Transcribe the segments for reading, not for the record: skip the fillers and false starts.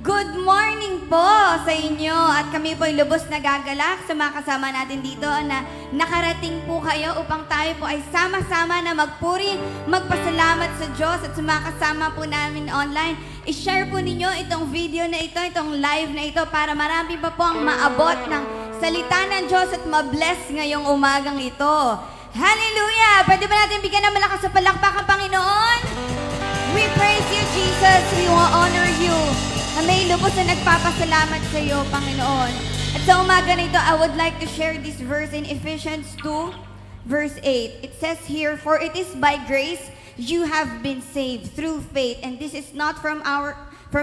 Good morning po sa inyo at kami po ay lubos na gagalak sa mga kasama natin dito na nakarating po kayo upang tayo po ay sama-sama na magpuri, magpasalamat sa Diyos at sa mga kasama po namin online. I-share po ninyo itong video na ito, itong live na ito para marami pa po ang maabot ng salita ng Diyos at mabless ngayong umagang ito. Hallelujah! Pwede ba natin bigyan ng malakas sa palakpak ang Panginoon? We praise you, Jesus. We will honor you. Na may lubos na nagpapasalamat sa iyo, Panginoon. At sa umaga na ito, I would like to share this verse in Ephesians 2, verse 8. It says here, "For it is by grace you have been saved through faith, and this is not from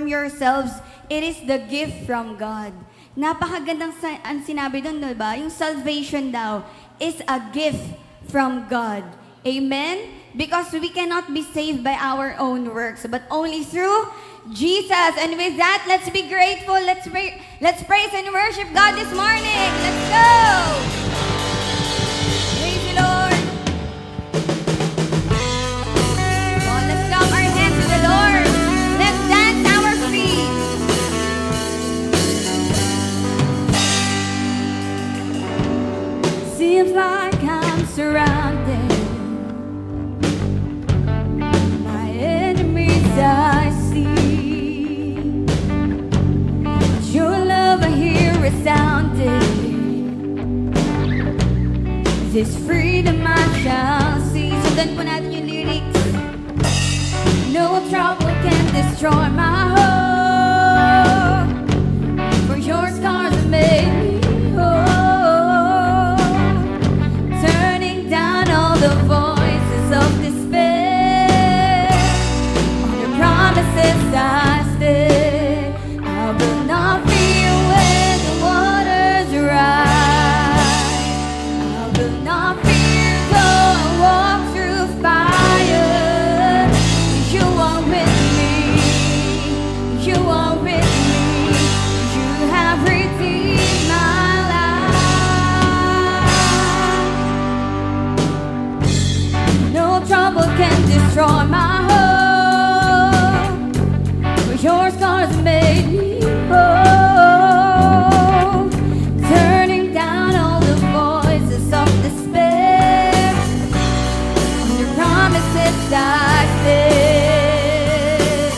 yourselves, it is the gift from God." Napakagandang ang sinabi doon, diba? Yung salvation daw is a gift from God. Amen? Because we cannot be saved by our own works, but only through Jesus. And with that, let's be grateful. Let's praise and worship God this morning. Let's go! Praise the Lord. Oh, let's clap our hands to the Lord. Let's dance our feet. Seems like I'm surrounded. My enemies I see. Your love I hear resounding. This freedom I shall see. Sundan po natin yung lyrics. No trouble can destroy my hope, for your scars have made me whole. Turning down all the voices of despair. On your promises I stay. I will not fear when the waters rise. I will not fear though I walk through fire. You are with me. You are with me. You have redeemed my life. No trouble can destroy my hope, for your scars made me whole. Turning down all the voices of despair. On your promises I stay.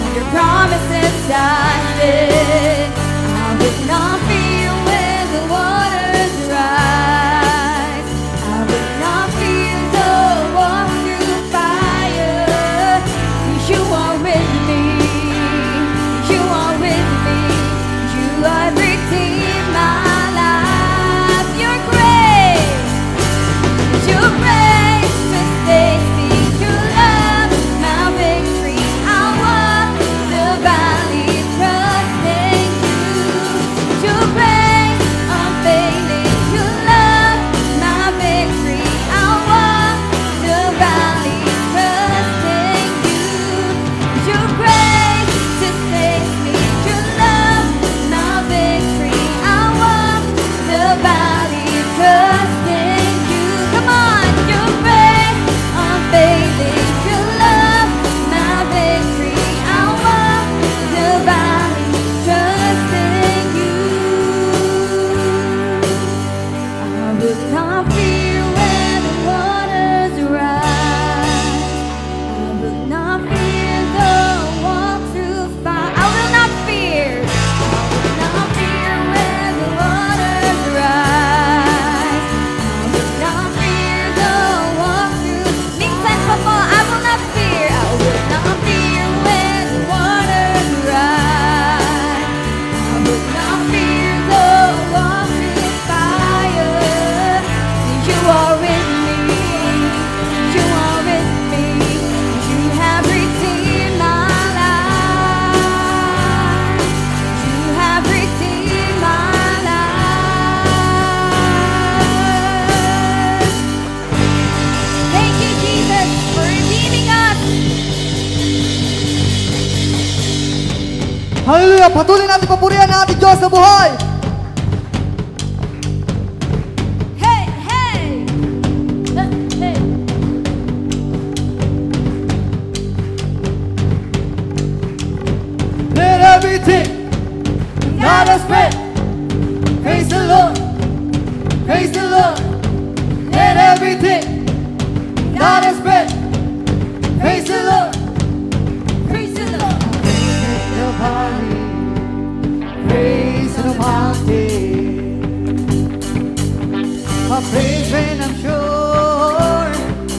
On your promises I stay. I will not fear when the waters rise. I will not fear though I walk through fire. You are with me. You are with me. You have redeemed my life. Your grace sustains me. Your love, my victory. I walk the valley, trusting you. Your grace unfailing. Your love, my victory. I walk the valley, trusting you. Your grace sustains me. Your love, my victory. I walk the valley, trusting you. Come on, your grace unfailing. Your love, my victory. I walk the valley, trusting you. I will not fear when the waters rise. I will not fear though I walk through fire. I will not fear. I will not fear when the waters rise. I will not fear though I walk through. Minsan pa po, I will not fear. I will not fear when the waters rise. I will not fear though I walk through fire. You are with me. You are with me. You have redeemed my life. You have redeemed my life. Thank you, Jesus, for redeeming us. Hallelujah! Patuloy natin papurihan ang ating Diyos na buhay! Hey, hey! Hey! Let everything God has spent. Praise the Lord, praise the Lord. Let everything God has spent. Praise the Lord, Praise the Lord. praise in the valley, praise in the mountain. I praise when I'm sure,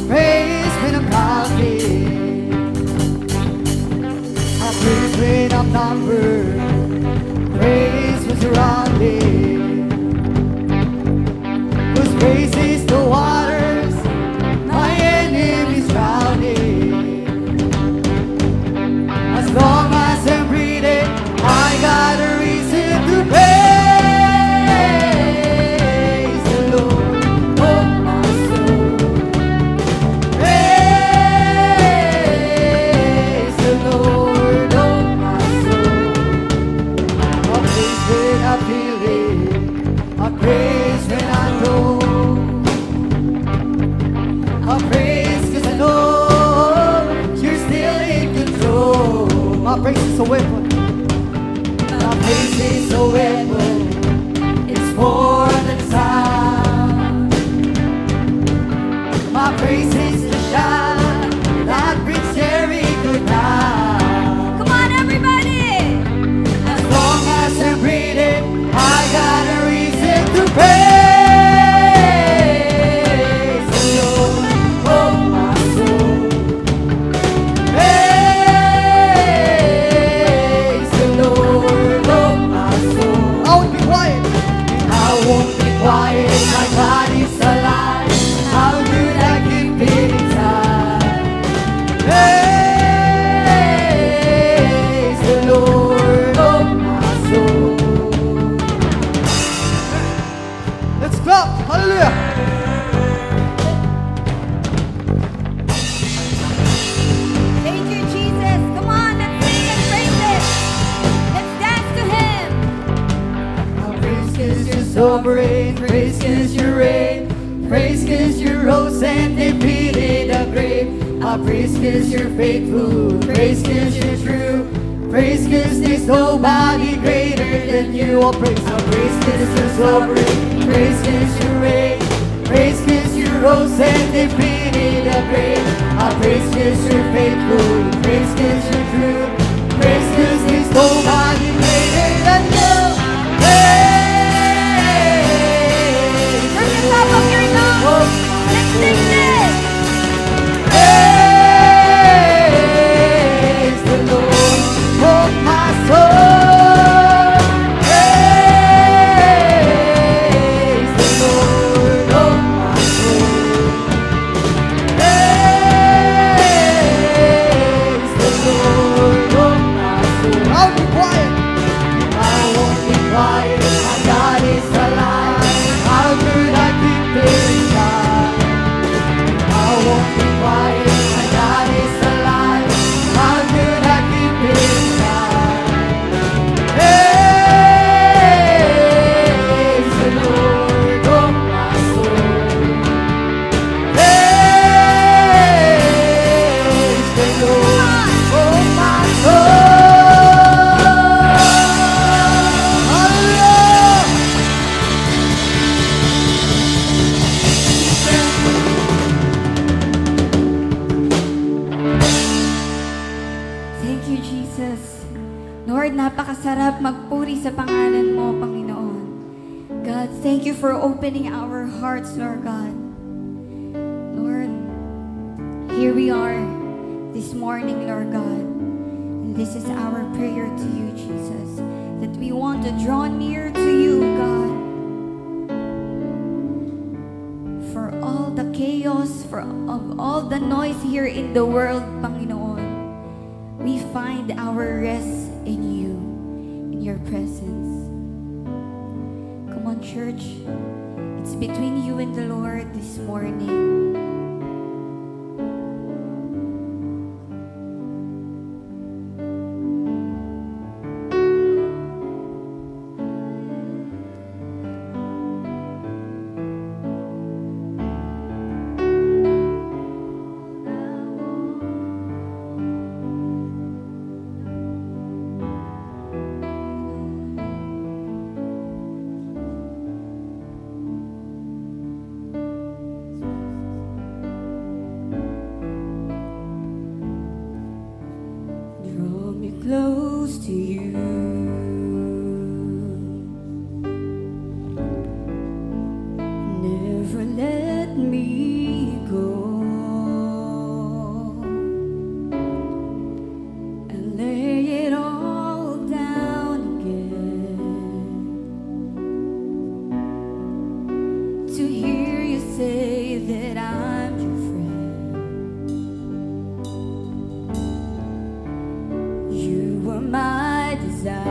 praise when I'm counting. I praise when I'm numbered, praise when surrounded. 'Cause praise is the waters my enemies drowning. As long as I'm breathing, I got a reason to praise the Lord, oh my soul. Praise the Lord, oh my soul. I praise when I feel it, I praise when I know. I praise 'cause I know you're still in control. My praise is a weapon. My praise is a weapon. It's more than sound. My praise is the shout that brings Jericho down. Come on, everybody. As long as I'm breathing, I got a reason to praise the Lord, oh my soul. Praise the Lord, oh my soul. I won't be quiet. I won't be quiet. My God is alive. How could I keep it inside? Praise the Lord, oh my soul. Let's clap. Hallelujah. Thank you, Jesus. Come on, let's sing and praise Him. Let's dance to Him. Praise 'cause you're sovereign, praise 'cause you reign, praise 'cause you rose and defeated the grave. I praise 'cause you're faithful, praise 'cause you're true, praise 'cause there's nobody greater than you. I praise 'cause you're sovereign, praise 'cause you reign, praise 'cause you rose and defeated the grave. I praise 'cause you're faithful, praise 'cause you're true, praise 'cause there's nobody greater than you. From the top of your lungs, let's sing this. Praise the Lord, oh my soul. Praise the Lord, oh my soul. Praise the Lord, oh my soul. I'll be quiet. I won't be quiet. My God is alive. How could I keep it inside? I won't be quiet. My God is alive. How could I keep it inside? Praise the Lord, oh my soul. Praise the Lord, oh my soul. Hallelujah. Thank you, Jesus. Lord, napakasarap magpuri sa pangalan mo, Panginoon. God, thank you for opening our hearts, Lord God. Lord, here we are this morning, Lord God. And this is our prayer to you, Jesus, that we want to draw near to you, God. For all the chaos, of all the noise here in the world, Panginoon, we find our rest in you, in your presence. Come on, church. It's between you and the Lord this morning. close to you. Never let me go. And lay it all down again to hear you say that I'm your friend. You were my desire.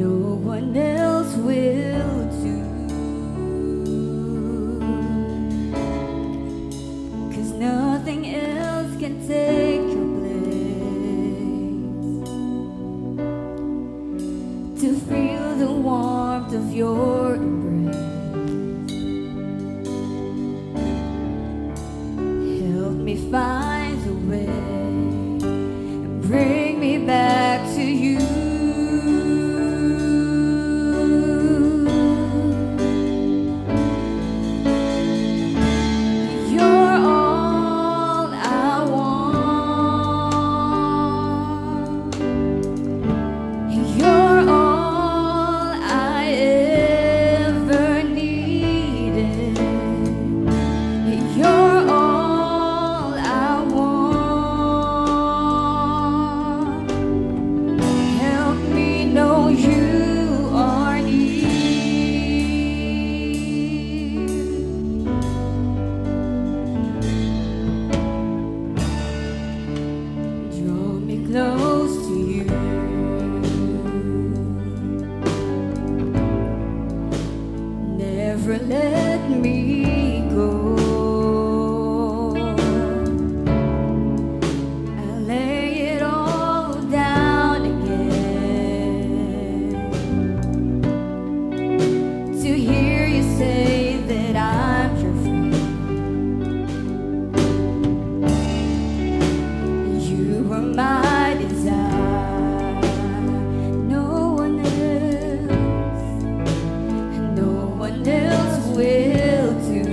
No one else will do. 'Cause nothing else can take your place. To feel the warmth of your embrace. Help me find a way and bring me back to you. You're all I want. You're all I ever needed. You're all I want. Help me know you are near. Draw me close to you. Never let me go. I'll lay it all down again to hear you say that I'm your friend. You were my desire. No one else, no one else will do.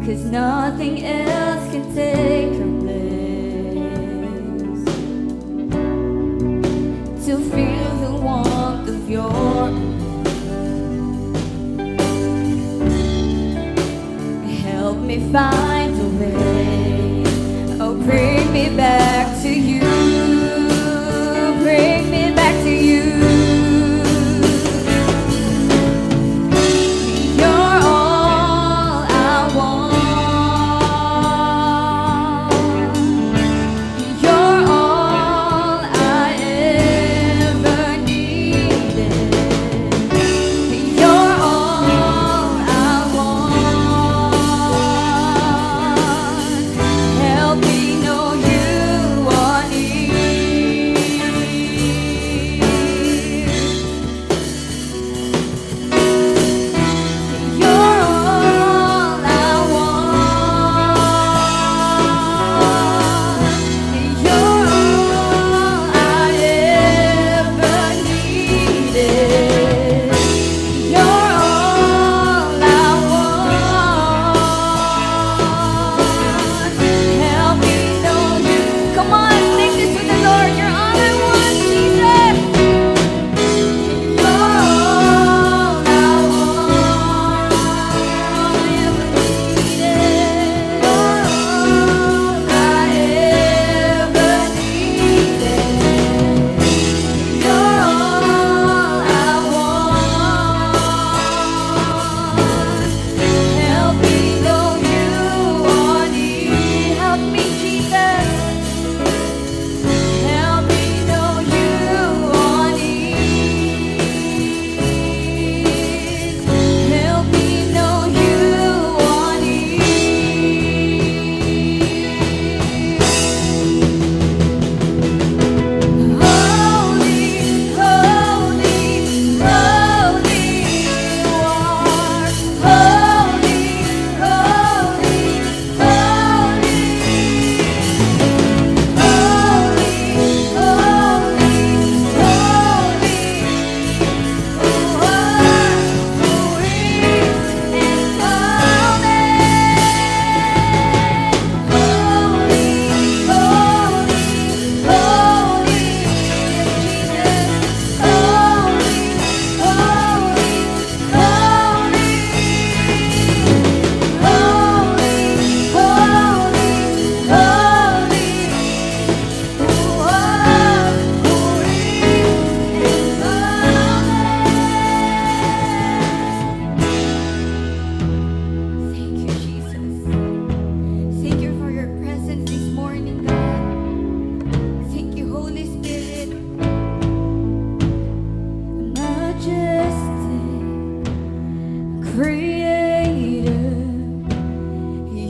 'Cause nothing else can take her place. To feel the warmth of your help me find a way. Oh, bring me back to you. Bring me back to you. You're all I want. You're all I ever needed. You're all I want. Help me know you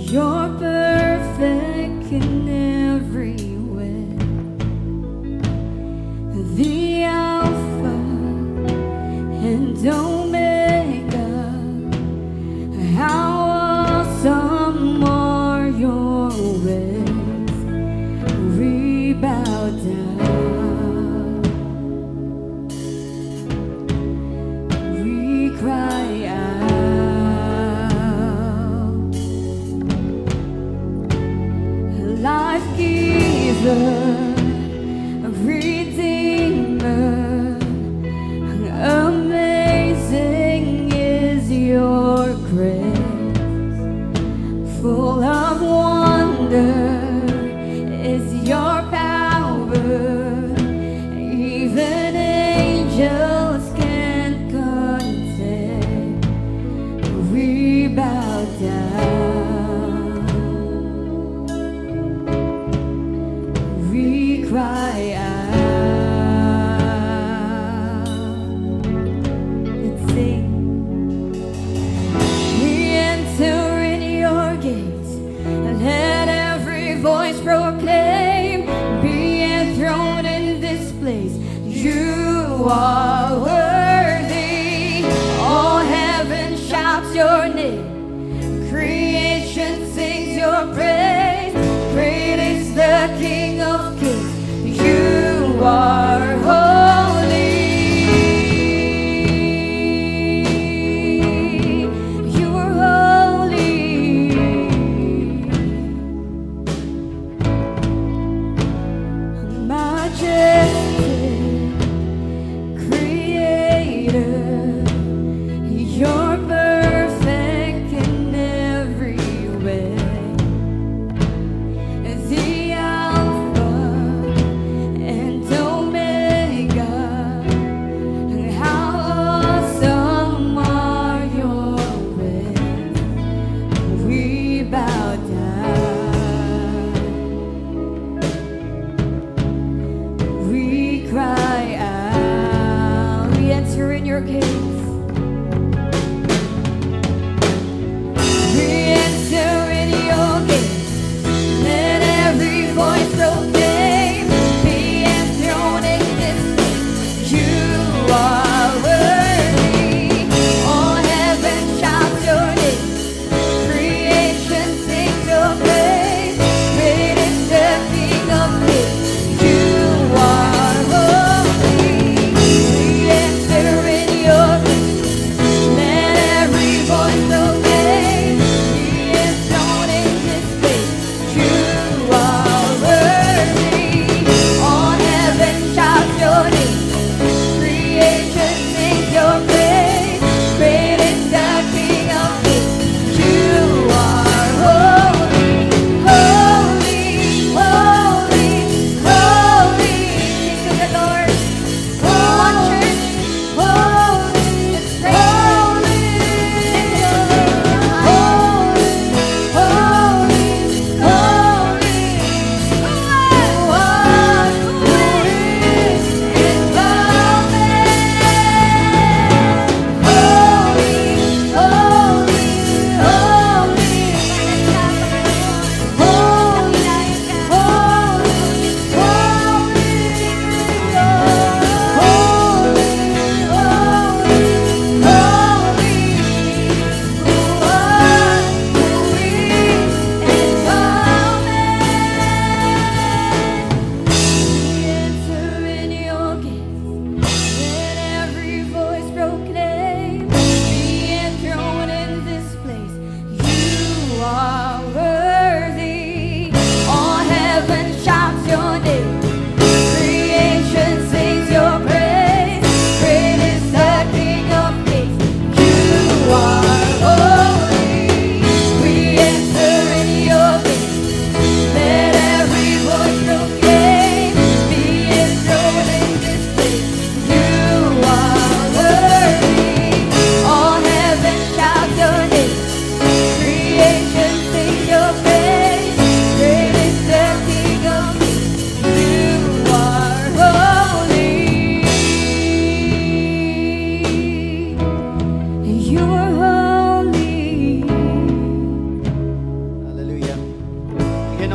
You're perfect in every way. The Alpha and Omega. How awesome are your ways. We bow down. We cry out. Life giver, Redeemer, amazing is your grace. Full of wonder is your power. Even angels can't contain. We bow down. We cry out. Let's sing. We enter in your gates, and let every voice proclaim, be enthroned in this place. You are worthy. All heaven shouts your name. Creation sings your praise. Great is the King of Kings. You are holy. You are holy. Majestic Creator, you're perfect in every way. The Alpha and Omega. How awesome are your ways. We bow down. We cry out. We enter in your gates. We enter in your gates. Let every voice proclaim, be enthroned in this place. You are worthy. All heaven shouts your name. Creation sings your praise.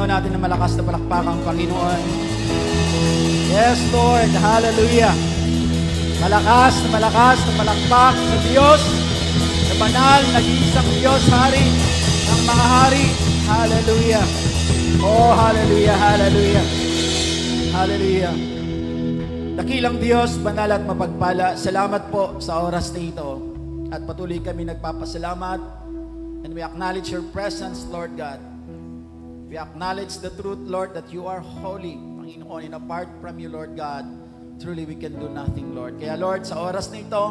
Bigyan natin ng malakas na palakpakang Panginoon. Yes, Lord. Hallelujah. Malakas na palakpak sa Diyos, sa banal, nag-iisang Diyos, Hari ng mga hari. Hallelujah. Oh, hallelujah, hallelujah. Hallelujah. Dakilang Diyos, banal at mapagpala, salamat po sa oras na ito. At patuloy kami nagpapasalamat. And we acknowledge your presence, Lord God. We acknowledge the truth, Lord, that you are holy, Panginoon, and apart from you, Lord God, truly we can do nothing, Lord. Kaya, Lord, sa oras na ito,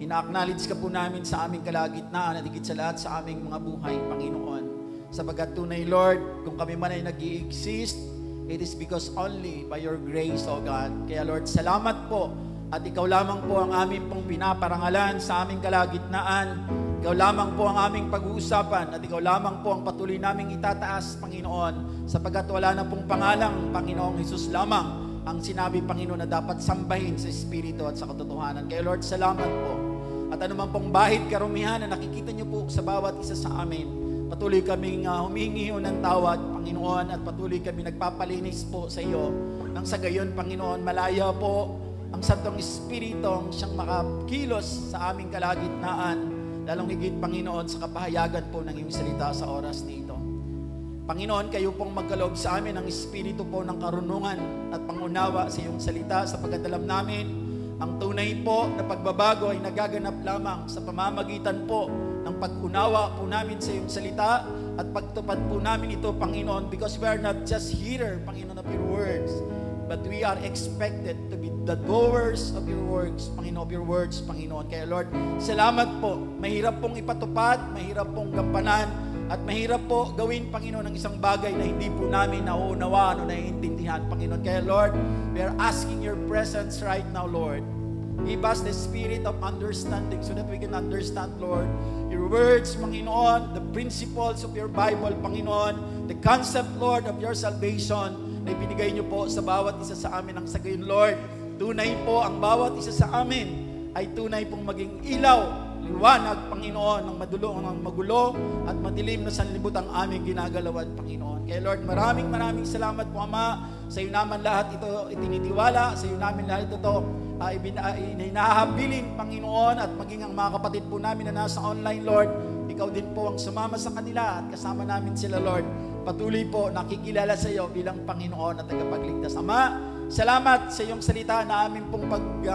ina-acknowledge ka po namin sa aming kalagitnaan at higit sa lahat sa aming mga buhay, Panginoon. Sapagkat tunay, Lord, kung kami man ay nag-i-exist, it is because only by your grace, O God. Kaya, Lord, salamat po. At ikaw lamang po ang aming pong pinaparangalan sa aming kalagitnaan. Ikaw lamang po ang aming pag-uusapan at ikaw lamang po ang patuloy naming itataas, Panginoon, sapagkat wala na pong pangalang Panginoong Hesus lamang ang sinabi, Panginoon, na dapat sambahin sa Espiritu at sa katotohanan. Kaya Lord, salamat po. At anuman pong bahid karumihan na nakikita niyo po sa bawat isa sa amin, patuloy kaming humingi ng tawad, Panginoon, at patuloy kami nagpapalinis po sa iyo. Nang sa gayon, Panginoon, malaya po ang Santong Espiritu ang siyang makakilos sa aming kalagitnaan, lalong higit, Panginoon, sa kapahayagan po ng iyong salita sa oras nito. Panginoon, kayo pong magkaloob sa amin ang Espiritu po ng karunungan at pangunawa sa iyong salita, sapagkat alam namin ang tunay po na pagbabago ay nagaganap lamang sa pamamagitan po ng pag-unawa po namin sa iyong salita at pagtupad po namin ito, Panginoon, because we are not just hearer, Panginoon, of your words, but we are expected to be the doers of your words, Panginoon, of your words, Panginoon. Kaya Lord, salamat po. Mahirap pong ipatupad, mahirap pong gampanan, at mahirap po gawin, Panginoon, ng isang bagay na hindi po namin nauunawaan o naiintindihan, Panginoon. Kaya Lord, we are asking your presence right now, Lord. Give us the spirit of understanding so that we can understand, Lord, your words, Panginoon, the principles of your Bible, Panginoon, the concept, Lord, of your salvation, na ibinigay niyo po sa bawat isa sa amin. Ang sagayon, Lord, tunay po ang bawat isa sa amin ay tunay pong maging ilaw, liwanag, Panginoon, ng magulo at madilim na sanlibot ang aming ginagalawan, Panginoon. Kaya Lord, maraming salamat po, Ama. Sa iyo naman lahat ito itinitiwala, sa iyo namin lahat ito hinahabilin, Panginoon, at maging ang mga kapatid po namin na nasa online, Lord, ikaw din po ang sumama sa kanila at kasama namin sila, Lord. Patuloy po nakikilala sa iyo bilang Panginoon at tagapagligtas. Ama, salamat sa iyong salita na amin pong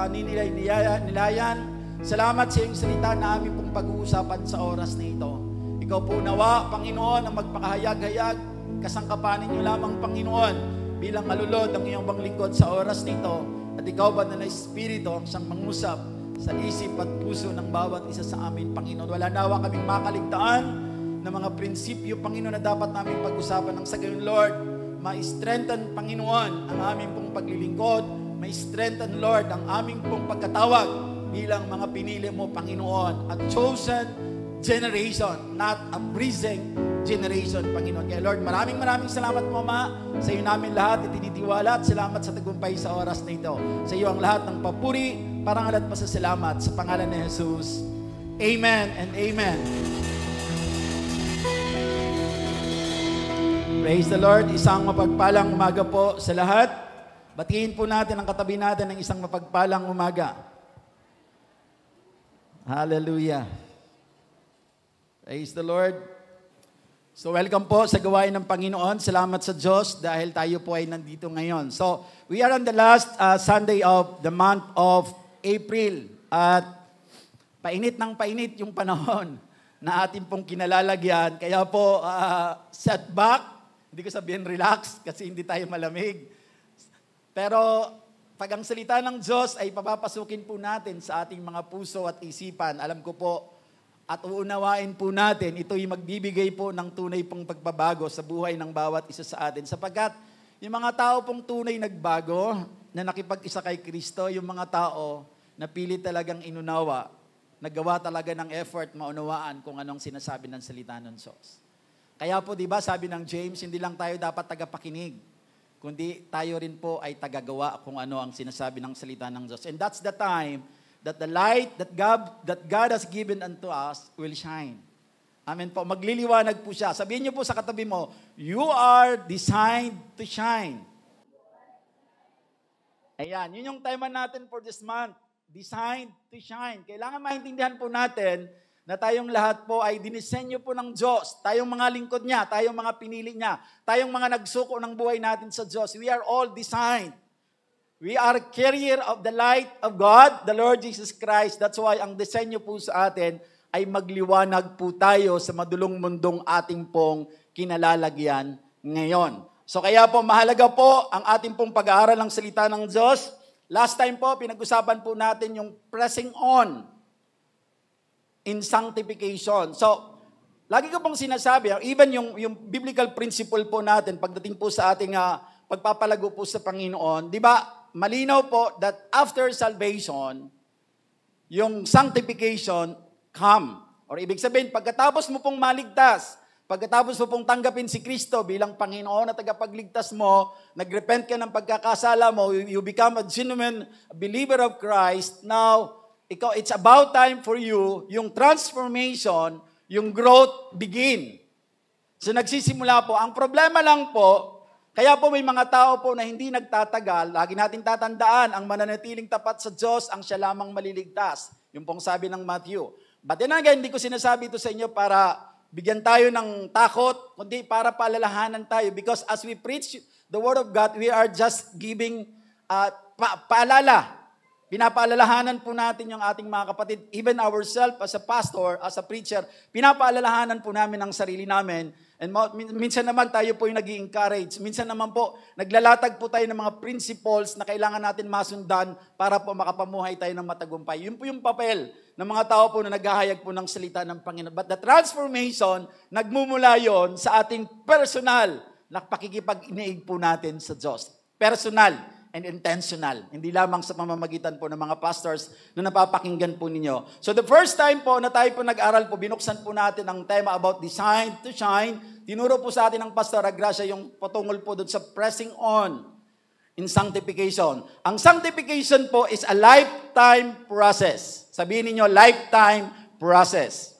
nilayan. Salamat sa iyong salita na amin pong pag-uusapan sa oras na ito. Ikaw po nawa, Panginoon, ang magpakahayag-hayag, kasangkapanin niyo lamang, Panginoon, bilang alulod ang iyong banglingkod sa oras nito. At ikaw ba na Espiritu ang siyang mangusap sa isip at puso ng bawat isa sa amin, Panginoon. Wala nawa kaming makaligtaan ng mga prinsipyo, Panginoon, na dapat namin pag-usapan ng sa gayon, Lord. Ma-strengthen, Panginoon, ang aming pong paglilingkod. Ma-strengthen, Lord, ang aming pong pagkatawag bilang mga pinili mo, Panginoon. A chosen generation, not a breezing generation, Panginoon. Kaya Lord, maraming salamat po, Ama. Sa iyo namin lahat itinitiwala at salamat sa tagumpay sa oras na ito. Sa iyo ang lahat ng papuri, parangal at pasasalamat sa pangalan ni Jesus. Amen and amen. Praise the Lord. Isang mapagpalang umaga po sa lahat. Batiin po natin ang katabi natin ng isang mapagpalang umaga. Hallelujah. Praise the Lord. So welcome po sa gawain ng Panginoon. Salamat sa Diyos dahil tayo po ay nandito ngayon. So we are on the last Sunday of the month of April. At painit ng painit yung panahon na ating pong kinalalagyan. Kaya po setback. Hindi ko sabihin relax kasi hindi tayo malamig. Pero pag ang salita ng Diyos ay papapasukin po natin sa ating mga puso at isipan, alam ko po, at uunawain po natin, ito'y magbibigay po ng tunay pong pagbabago sa buhay ng bawat isa sa atin. Sapagkat yung mga tao pong tunay nagbago, na nakipag-isa kay Kristo, yung mga tao na pili talagang inunawa, nagawa talaga ng effort maunawaan kung anong sinasabi ng salita ng Diyos. Kaya po, di ba, sabi ng James, hindi lang tayo dapat tagapakinig, kundi tayo rin po ay tagagawa kung ano ang sinasabi ng salita ng Diyos. And that's the time that the light that God has given unto us will shine. Amen po. Magliliwanag po siya. Sabihin niyo po sa katabi mo, you are designed to shine. Ayan, yun yung tema natin for this month. Designed to shine. Kailangan maintindihan po natin na tayong lahat po ay dinisenyo po ng Diyos. Tayong mga lingkod niya, tayong mga pinili niya, tayong mga nagsuko ng buhay natin sa Diyos. We are all designed. We are carrier of the light of God, the Lord Jesus Christ. That's why ang disenyo po sa atin ay magliwanag po tayo sa madulong mundong ating pong kinalalagyan ngayon. So kaya po mahalaga po ang ating pong pag-aaral ng salita ng Diyos. Last time po, pinag-usapan po natin yung pressing on in sanctification. So, lagi ko pong sinasabi, even yung biblical principle po natin, pagdating po sa ating pagpapalago po sa Panginoon, di ba, malinaw po that after salvation, yung sanctification come. Or ibig sabihin, pagkatapos mo pong maligtas, pagkatapos mo pong tanggapin si Kristo bilang Panginoon at tagapagligtas mo, nagrepent ka ng pagkakasala mo, you become a genuine believer of Christ, now, it's about time for you, yung transformation, yung growth begin. So nagsisimula po. Ang problema lang po, kaya po may mga tao po na hindi nagtatagal, lagi natin tatandaan, ang mananatiling tapat sa Diyos, ang siya lamang maliligtas. Yung pong sabi ng Matthew. But then again, hindi ko sinasabi ito sa inyo para bigyan tayo ng takot, kundi para paalalahanan tayo. Because as we preach the Word of God, we are just giving paalala. Pinapaalalahanan po natin yung ating mga kapatid, even ourselves as a pastor, as a preacher, pinapaalalahanan po namin ang sarili namin. And minsan naman tayo po yung nag-i-encourage. Minsan naman po, naglalatag po tayo ng mga principles na kailangan natin masundan para po makapamuhay tayo ng matagumpay. Yun po yung papel ng mga tao po na naghahayag po ng salita ng Panginoon. But the transformation, nagmumula yon sa ating personal na pakikipag-iniig po natin sa Diyos. Personal and intentional. Hindi lamang sa pamamagitan po ng mga pastors na napapakinggan po ninyo. So the first time po na tayo po nag-aral po, binuksan po natin ang tema about designed to shine. Tinuro po sa atin ng Pastor Agracia yung patungkol po doon sa pressing on in sanctification. Ang sanctification po is a lifetime process. Sabihin niyo lifetime process.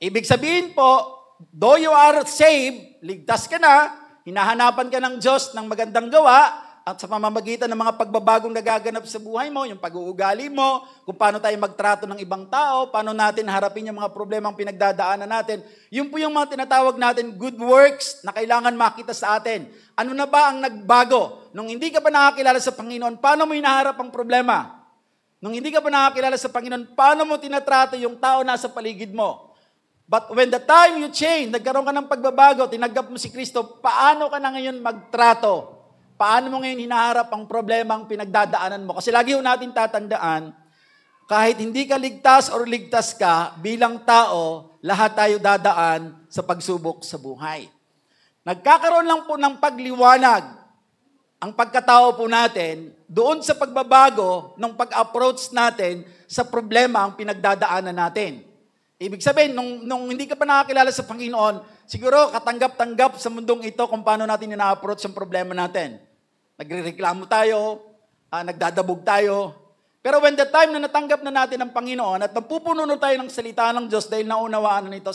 Ibig sabihin po, though you are saved, ligtas ka na, hinahanapan ka ng Diyos ng magandang gawa, at sa pamamagitan ng mga pagbabagong nagaganap sa buhay mo, yung pag-uugali mo, kung paano tayo magtrato ng ibang tao, paano natin harapin yung mga problemang pinagdadaanan natin, yun po yung mga tinatawag natin good works na kailangan makita sa atin. Ano na ba ang nagbago? Nung hindi ka pa nakakilala sa Panginoon, paano mo hinaharap ang problema? Nung hindi ka pa nakakilala sa Panginoon, paano mo tinatrato yung tao nasa paligid mo? But when the time you change, nagkaroon ka ng pagbabago, tinanggap mo si Kristo, paano ka na ngayon magtrato? Paano mo ngayon hinaharap ang problemang pinagdadaanan mo? Kasi lagi ho natin tatandaan, kahit hindi ka ligtas or ligtas ka, bilang tao, lahat tayo dadaan sa pagsubok sa buhay. Nagkakaroon lang po ng pagliwanag ang pagkatao po natin doon sa pagbabago ng pag-approach natin sa problema ang pinagdadaanan natin. Ibig sabihin, nung hindi ka pa nakakilala sa Panginoon, siguro katanggap-tanggap sa mundong ito kung paano natin ina-approach ang problema natin. Nagrereklamo tayo, nagdadabog tayo. Pero when the time na natanggap na natin ang Panginoon at napupuno na tayo ng salita ng Diyos dahil naunawaan na nito,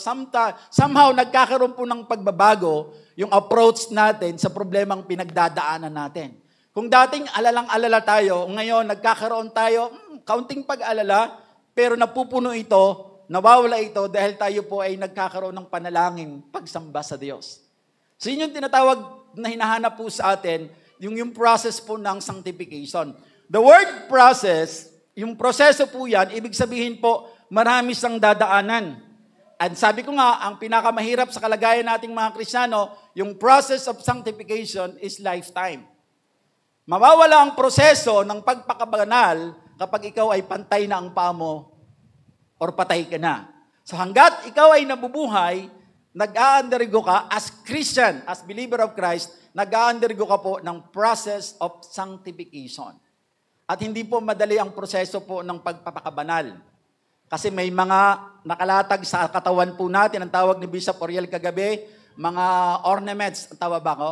somehow nagkakaroon po ng pagbabago yung approach natin sa problemang pinagdadaanan natin. Kung dating alalang-alala tayo, ngayon nagkakaroon tayo, kaunting pag-alala, pero napupuno ito, nawawala ito dahil tayo po ay nagkakaroon ng panalangin pagsamba sa Diyos. So yun yung tinatawag na hinahanap po sa atin, yung process po ng sanctification. The word process, yung proseso po yan, ibig sabihin po, marami siyang dadaanan. At sabi ko nga, ang pinakamahirap sa kalagayan nating mga Kristiyano, yung process of sanctification is lifetime. Mawawala ang proseso ng pagpakabanal kapag ikaw ay pantay na ang paa mo or patay ka na. So hanggat ikaw ay nabubuhay, nag-a-undergo ka as Christian, as believer of Christ, nag-a-undergo ka po ng process of sanctification. At hindi po madali ang proseso po ng pagpapakabanal. Kasi may mga nakalatag sa katawan po natin, ang tawag ni Bishop Oriel kagabi, mga ornaments, ang tawag ba ko?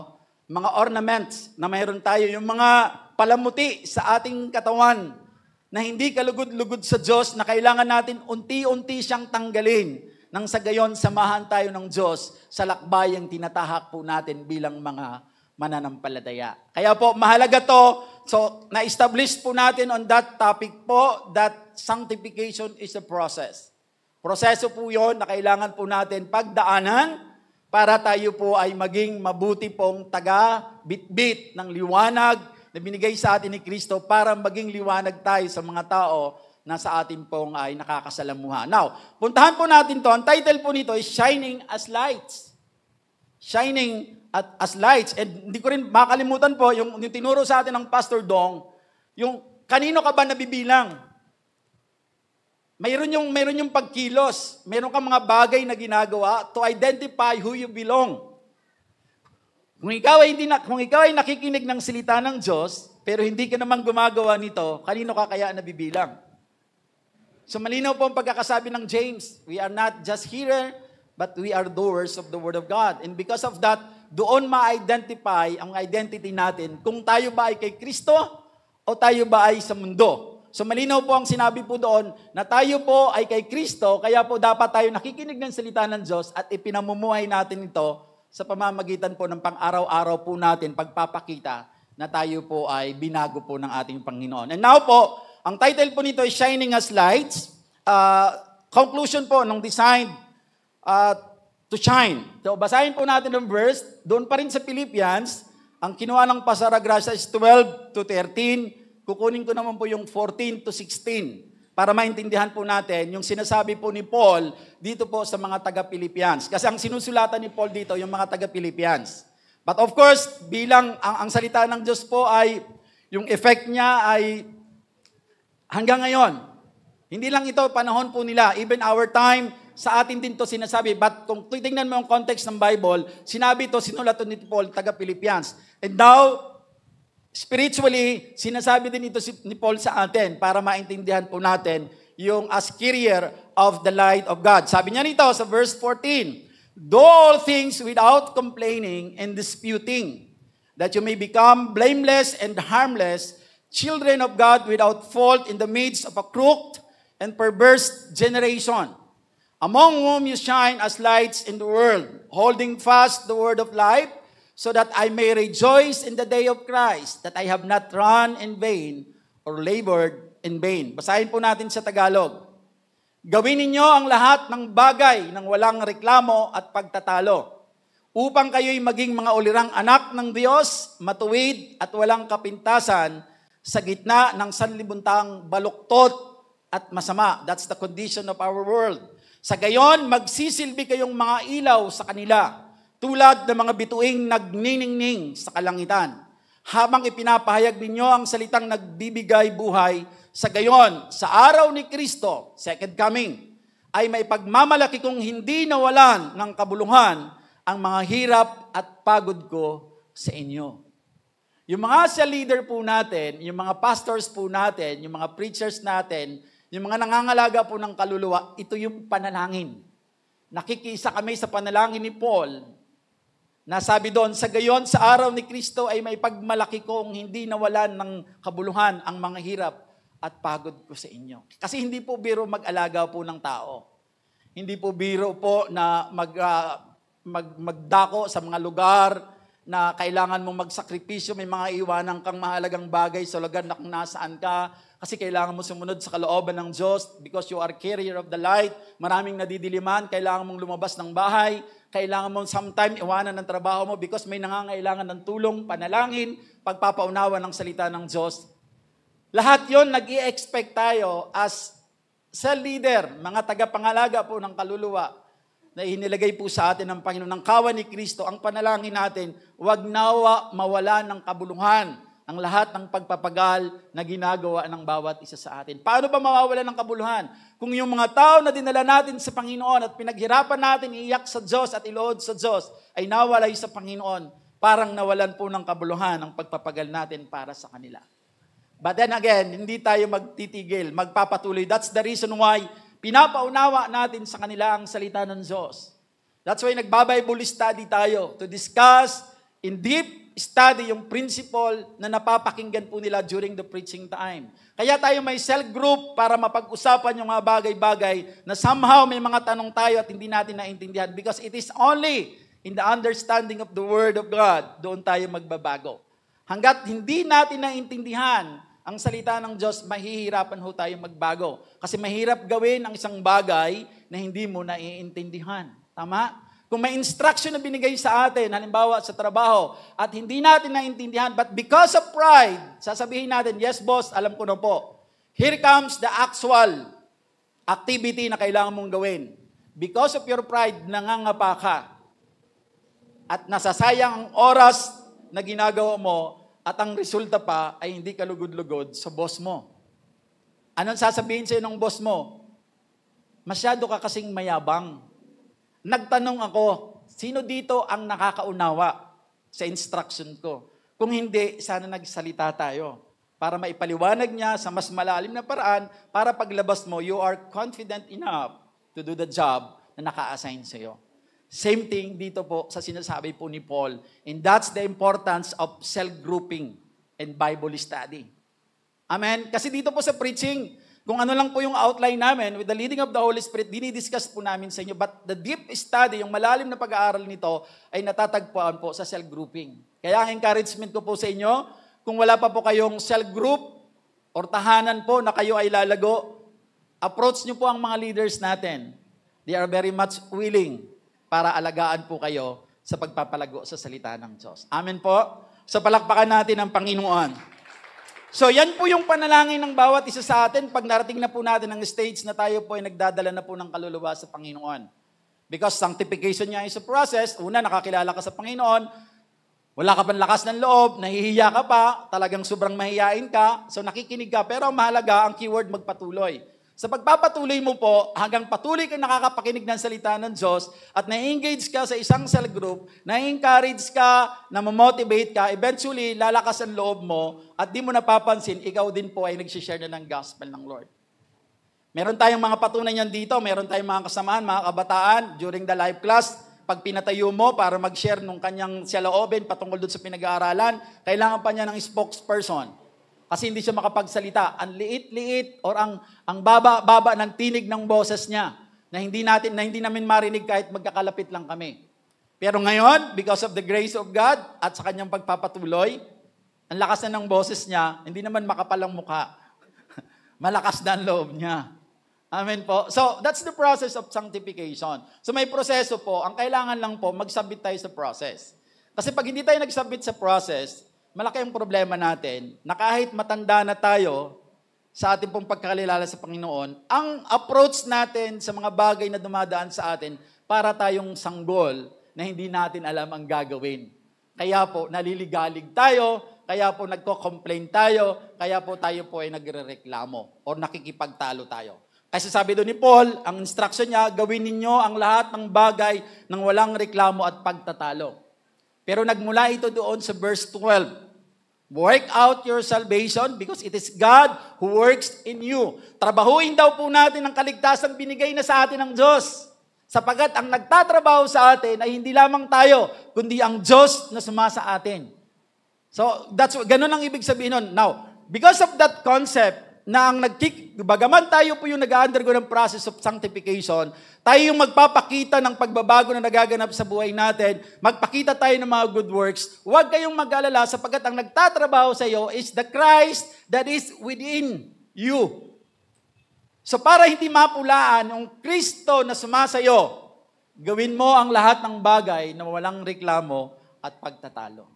Mga ornaments na mayroon tayo, yung mga palamuti sa ating katawan, na hindi kalugod-lugod sa Diyos, na kailangan natin unti-unti siyang tanggalin. nang sa gayon samahan tayo ng Diyos sa lakbayang tinatahak po natin bilang mga mananampalataya. Kaya po, mahalaga to. So, na-establish po natin on that topic po that sanctification is a process. Proseso po yun na kailangan po natin pagdaanan para tayo po ay maging mabuti pong taga-bit-bit ng liwanag na binigay sa atin ni Kristo para maging liwanag tayo sa mga tao na sa atin pong ay nakakasalamuha. Now, puntahan po natin to. Ang title po nito is Shining as Lights. Shining as lights. And hindi ko rin makalimutan po, yung tinuro sa atin ng Pastor Dong, yung kanino ka ba nabibilang? Mayroon yung pagkilos. Mayroon kang mga bagay na ginagawa to identify who you belong. Kung ikaw ay nakikinig ng salita ng Diyos, pero hindi ka naman gumagawa nito, kanino ka kaya nabibilang? So malinaw po ang pagkakasabi ng James, we are not just hearer, but we are doers of the Word of God. And because of that, doon ma-identify ang identity natin kung tayo ba ay kay Kristo o tayo ba ay sa mundo. So malinaw po ang sinabi po doon na tayo po ay kay Kristo, kaya po dapat tayo nakikinig ng salita ng Diyos at ipinamumuhay natin ito sa pamamagitan po ng pang-araw-araw po natin pagpapakita na tayo po ay binago po ng ating Panginoon. And now po, ang title po nito ay Shining as Lights. Conclusion po ng Designed to Shine. So basahin po natin ang verse. Doon pa rin sa Philippians, ang kinuha ng Pastor Agracia is 12 to 13. Kukunin ko naman po yung 14 to 16 para maintindihan po natin yung sinasabi po ni Paul dito po sa mga taga-Philippians. Kasi ang sinusulatan ni Paul dito, yung mga taga-Philippians. But of course, bilang ang salita ng Diyos po ay, yung effect niya ay hanggang ngayon. Hindi lang ito, panahon po nila. Even our time, sa atin din to sinasabi. But kung titingnan mo yung context ng Bible, sinabi ito, sinulat ni Paul, taga-Philippians. And now, spiritually, sinasabi din ito ni Paul sa atin para maintindihan po natin yung as carrier of the light of God. Sabi niya nito sa verse 14, do all things without complaining and disputing, that you may become blameless and harmless, children of God without fault in the midst of a crooked and perverse generation, among whom you shine as lights in the world, holding fast the word of life, so that I may rejoice in the day of Christ, that I have not run in vain or labored in vain. Basahin po natin sa Tagalog. Gawin ninyo ang lahat ng bagay ng walang reklamo at pagtatalo, upang kayo'y maging mga ulirang anak ng Diyos, matuwid at walang kapintasan, sa gitna ng sanlibuntang baluktot at masama. That's the condition of our world. Sa gayon, magsisilbi kayong mga ilaw sa kanila, tulad ng mga bituing nagniningning sa kalangitan. Habang ipinapahayag ninyo ang salitang nagbibigay buhay, sa gayon, sa araw ni Kristo, second coming, ay may pagmamalaki kong hindi nawalan ng kabuluhan ang mga hirap at pagod ko sa inyo. Yung mga cell leader po natin, yung mga pastors po natin, yung mga preachers natin, yung mga nangangalaga po ng kaluluwa, ito yung panalangin. Nakikisa kami sa panalangin ni Paul, na sabi doon, sa gayon, sa araw ni Kristo ay may pagmalaki kong hindi nawalan ng kabuluhan ang mga hirap at pagod ko sa inyo. Kasi hindi po biro mag-alaga po ng tao. Hindi po biro po na magdako sa mga lugar na kailangan mong magsakripisyo, may mga iwanan kang mahalagang bagay sa lugar na kung nasaan ka, kasi kailangan mo sumunod sa kalooban ng Diyos because you are carrier of the light. Maraming nadidiliman, kailangan mong lumabas ng bahay, kailangan mong sometime iwanan ng trabaho mo because may nangangailangan ng tulong, panalangin, pagpapaunawa ng salita ng Diyos. Lahat yon nag-i-expect tayo as cell leader, mga tagapangalaga po ng kaluluwa, na inilagay po sa atin ng Panginoon, ng kawan ni Kristo, ang panalangin natin, wag nawa mawala ng kabuluhan ang lahat ng pagpapagal na ginagawa ng bawat isa sa atin. Paano ba mawawala ng kabuluhan? Kung yung mga tao na dinala natin sa Panginoon at pinaghirapan natin iiyak sa Diyos at ilood sa Diyos ay nawalay sa Panginoon, parang nawalan po ng kabuluhan ang pagpapagal natin para sa kanila. But then again, hindi tayo magtitigil, magpapatuloy. That's the reason why pinapaunawa natin sa kanila ang salita ng Diyos. That's why nagba-Bible study tayo to discuss in study yung principle na napapakinggan po nila during the preaching time. Kaya tayo may cell group para mapag-usapan yung mga bagay-bagay na somehow may mga tanong tayo at hindi natin naintindihan because it is only in the understanding of the Word of God, doon tayo magbabago. Hanggat hindi natin naintindihan ang salita ng Diyos, mahihirapan ho tayo magbago. Kasi mahirap gawin ang isang bagay na hindi mo naiintindihan. Tama? Kung may instruction na binigay sa atin, halimbawa sa trabaho, at hindi natin naintindihan, but because of pride, sasabihin natin, yes boss, alam ko na po. Here comes the actual activity na kailangan mong gawin. Because of your pride, nangangapa ka. At nasasayang ang oras na ginagawa mo, at ang resulta pa ay hindi ka lugod-lugod sa boss mo. Anong sasabihin sa'yo ng boss mo? Masyado ka kasing mayabang. Nagtanong ako, sino dito ang nakakaunawa sa instruction ko? Kung hindi, sana nagsalita tayo para maipaliwanag niya sa mas malalim na paraan para paglabas mo, you are confident enough to do the job na naka-assign sa'yo. Same thing dito po sa sinasabi po ni Paul. And that's the importance of cell grouping and Bible study. Amen? Kasi dito po sa preaching, kung ano lang po yung outline namin, with the leading of the Holy Spirit, dinidiscuss po namin sa inyo. But the deep study, yung malalim na pag-aaral nito, ay natatagpuan po sa cell grouping. Kaya ang encouragement ko po sa inyo, kung wala pa po kayong cell group or tahanan po na kayo ay lalago, approach nyo po ang mga leaders natin. They are very much willing para alagaan po kayo sa pagpapalago sa salita ng Diyos. Amen po? So palakpakan natin ang Panginoon. So yan po yung panalangin ng bawat isa sa atin pag narating na po natin ang stage na tayo po ay nagdadala na po ng kaluluwa sa Panginoon. Because sanctification niya is a process. Una, nakakilala ka sa Panginoon. Wala ka pang lakas ng loob, nahihiya ka pa, talagang sobrang mahihiyain ka, so nakikinig ka. Pero mahalaga ang keyword magpatuloy. Sa pagpapatuloy mo po, hanggang patuloy ka nakakapakinig ng salita ng Diyos at na-engage ka sa isang cell group, na-encourage ka, na ma-motivate ka, eventually lalakas ang loob mo at di mo napapansin, ikaw din po ay nagsishare na ng gospel ng Lord. Meron tayong mga patunay niyan dito, meron tayong mga kasamahan, mga kabataan, during the live class, pag pinatayo mo para mag-share nung kanyang saloobin patungkol doon sa pinag-aaralan, kailangan pa niya ng spokesperson. Kasi hindi siya makapagsalita. Ang liit-liit or ang baba-baba ng tinig ng boses niya na hindi namin marinig kahit magkakalapit lang kami. Pero ngayon, because of the grace of God at sa kanyang pagpapatuloy, ang lakas na ng boses niya, hindi naman makapal ang mukha. Malakas na ang loob niya. Amen po. So, that's the process of sanctification. So, may proseso po. Ang kailangan lang po, mag-submit tayo sa process. Kasi pag hindi tayo nag-submit sa process, malaki ang problema natin na kahit matanda na tayo sa ating pong pagkakalilala sa Panginoon, ang approach natin sa mga bagay na dumadaan sa atin para tayong sanggol na hindi natin alam ang gagawin. Kaya po, naliligalig tayo, kaya po nagko-complain tayo, kaya po tayo po ay nagre-reklamo o nakikipagtalo tayo. Kasi sabi doon ni Paul, ang instruction niya, gawin ninyo ang lahat ng bagay ng walang reklamo at pagtatalo. Pero nagmula ito doon sa verse 12. Work out your salvation because it is God who works in you. Trabahuin daw po natin ang kaligtasang binigay na sa atin ng Diyos. Sapagat ang nagtatrabaho sa atin ay hindi lamang tayo, kundi ang Diyos na sumasa atin. So, ganun ang ibig sabihin nun. Now, because of that concept, na ang bagaman tayo po yung nag-undergo ng process of sanctification, tayo yung magpapakita ng pagbabago na nagaganap sa buhay natin, magpakita tayo ng mga good works, huwag kayong mag-alala sapagkat ang nagtatrabaho sa iyo is the Christ that is within you. So para hindi mapulaan yung Kristo na sumasayo, gawin mo ang lahat ng bagay na walang reklamo at pagtatalo.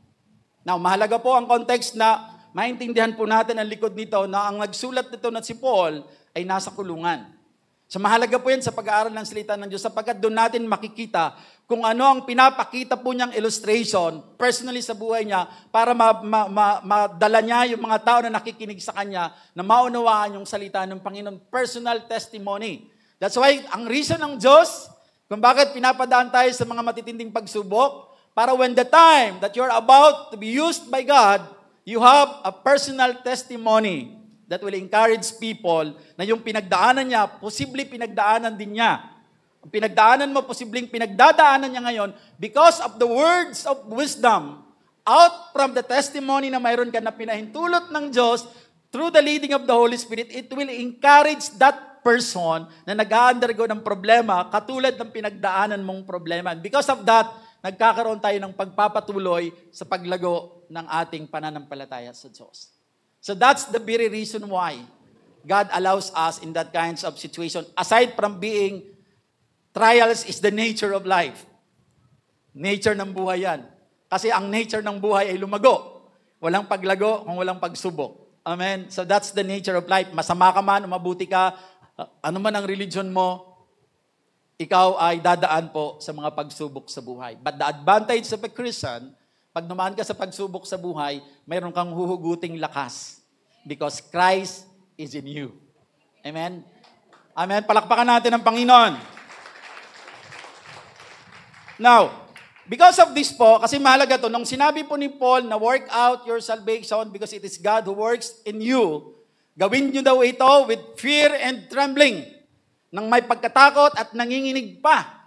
Now, mahalaga po ang context na maintindihan po natin ang likod nito na ang nagsulat nito na si Paul ay nasa kulungan. So mahalaga po yan sa pag-aaral ng salita ng Diyos sapagkat doon natin makikita kung ano ang pinapakita po niyang illustration personally sa buhay niya para madala niya yung mga tao na nakikinig sa kanya na maunawaan yung salita ng Panginoon, personal testimony. That's why ang reason ng Diyos kung bakit pinapadaan tayo sa mga matitinding pagsubok para when the time that you're about to be used by God, you have a personal testimony that will encourage people na yung pinagdaanan niya, posibleng pinagdaanan din niya. Ang pinagdaanan mo, posibleng pinagdadaanan niya ngayon because of the words of wisdom out from the testimony na mayroon ka na pinahintulot ng Diyos, through the leading of the Holy Spirit, it will encourage that person na nag-undergo ng problema katulad ng pinagdaanan mong problema. And because of that, nagkakaroon tayo ng pagpapatuloy sa paglago ng ating pananampalataya sa Diyos. So that's the very reason why God allows us in that kinds of situation. Aside from being, trials is the nature of life. Nature ng buhay yan. Kasi ang nature ng buhay ay lumago. Walang paglago kung walang pagsubok. Amen? So that's the nature of life. Masama ka man, mabuti ka, ano man ang religion mo, ikaw ay dadaan po sa mga pagsubok sa buhay. But the advantage of a Christian, pag naman ka sa pagsubok sa buhay, mayroon kang huhuguting lakas. Because Christ is in you. Amen? Amen? Palakpakan natin ang Panginoon. Now, because of this po, kasi mahalaga to, nung sinabi po ni Paul na work out your salvation because it is God who works in you, gawin nyo daw ito with fear and trembling, nang may pagkatakot at nanginginig pa.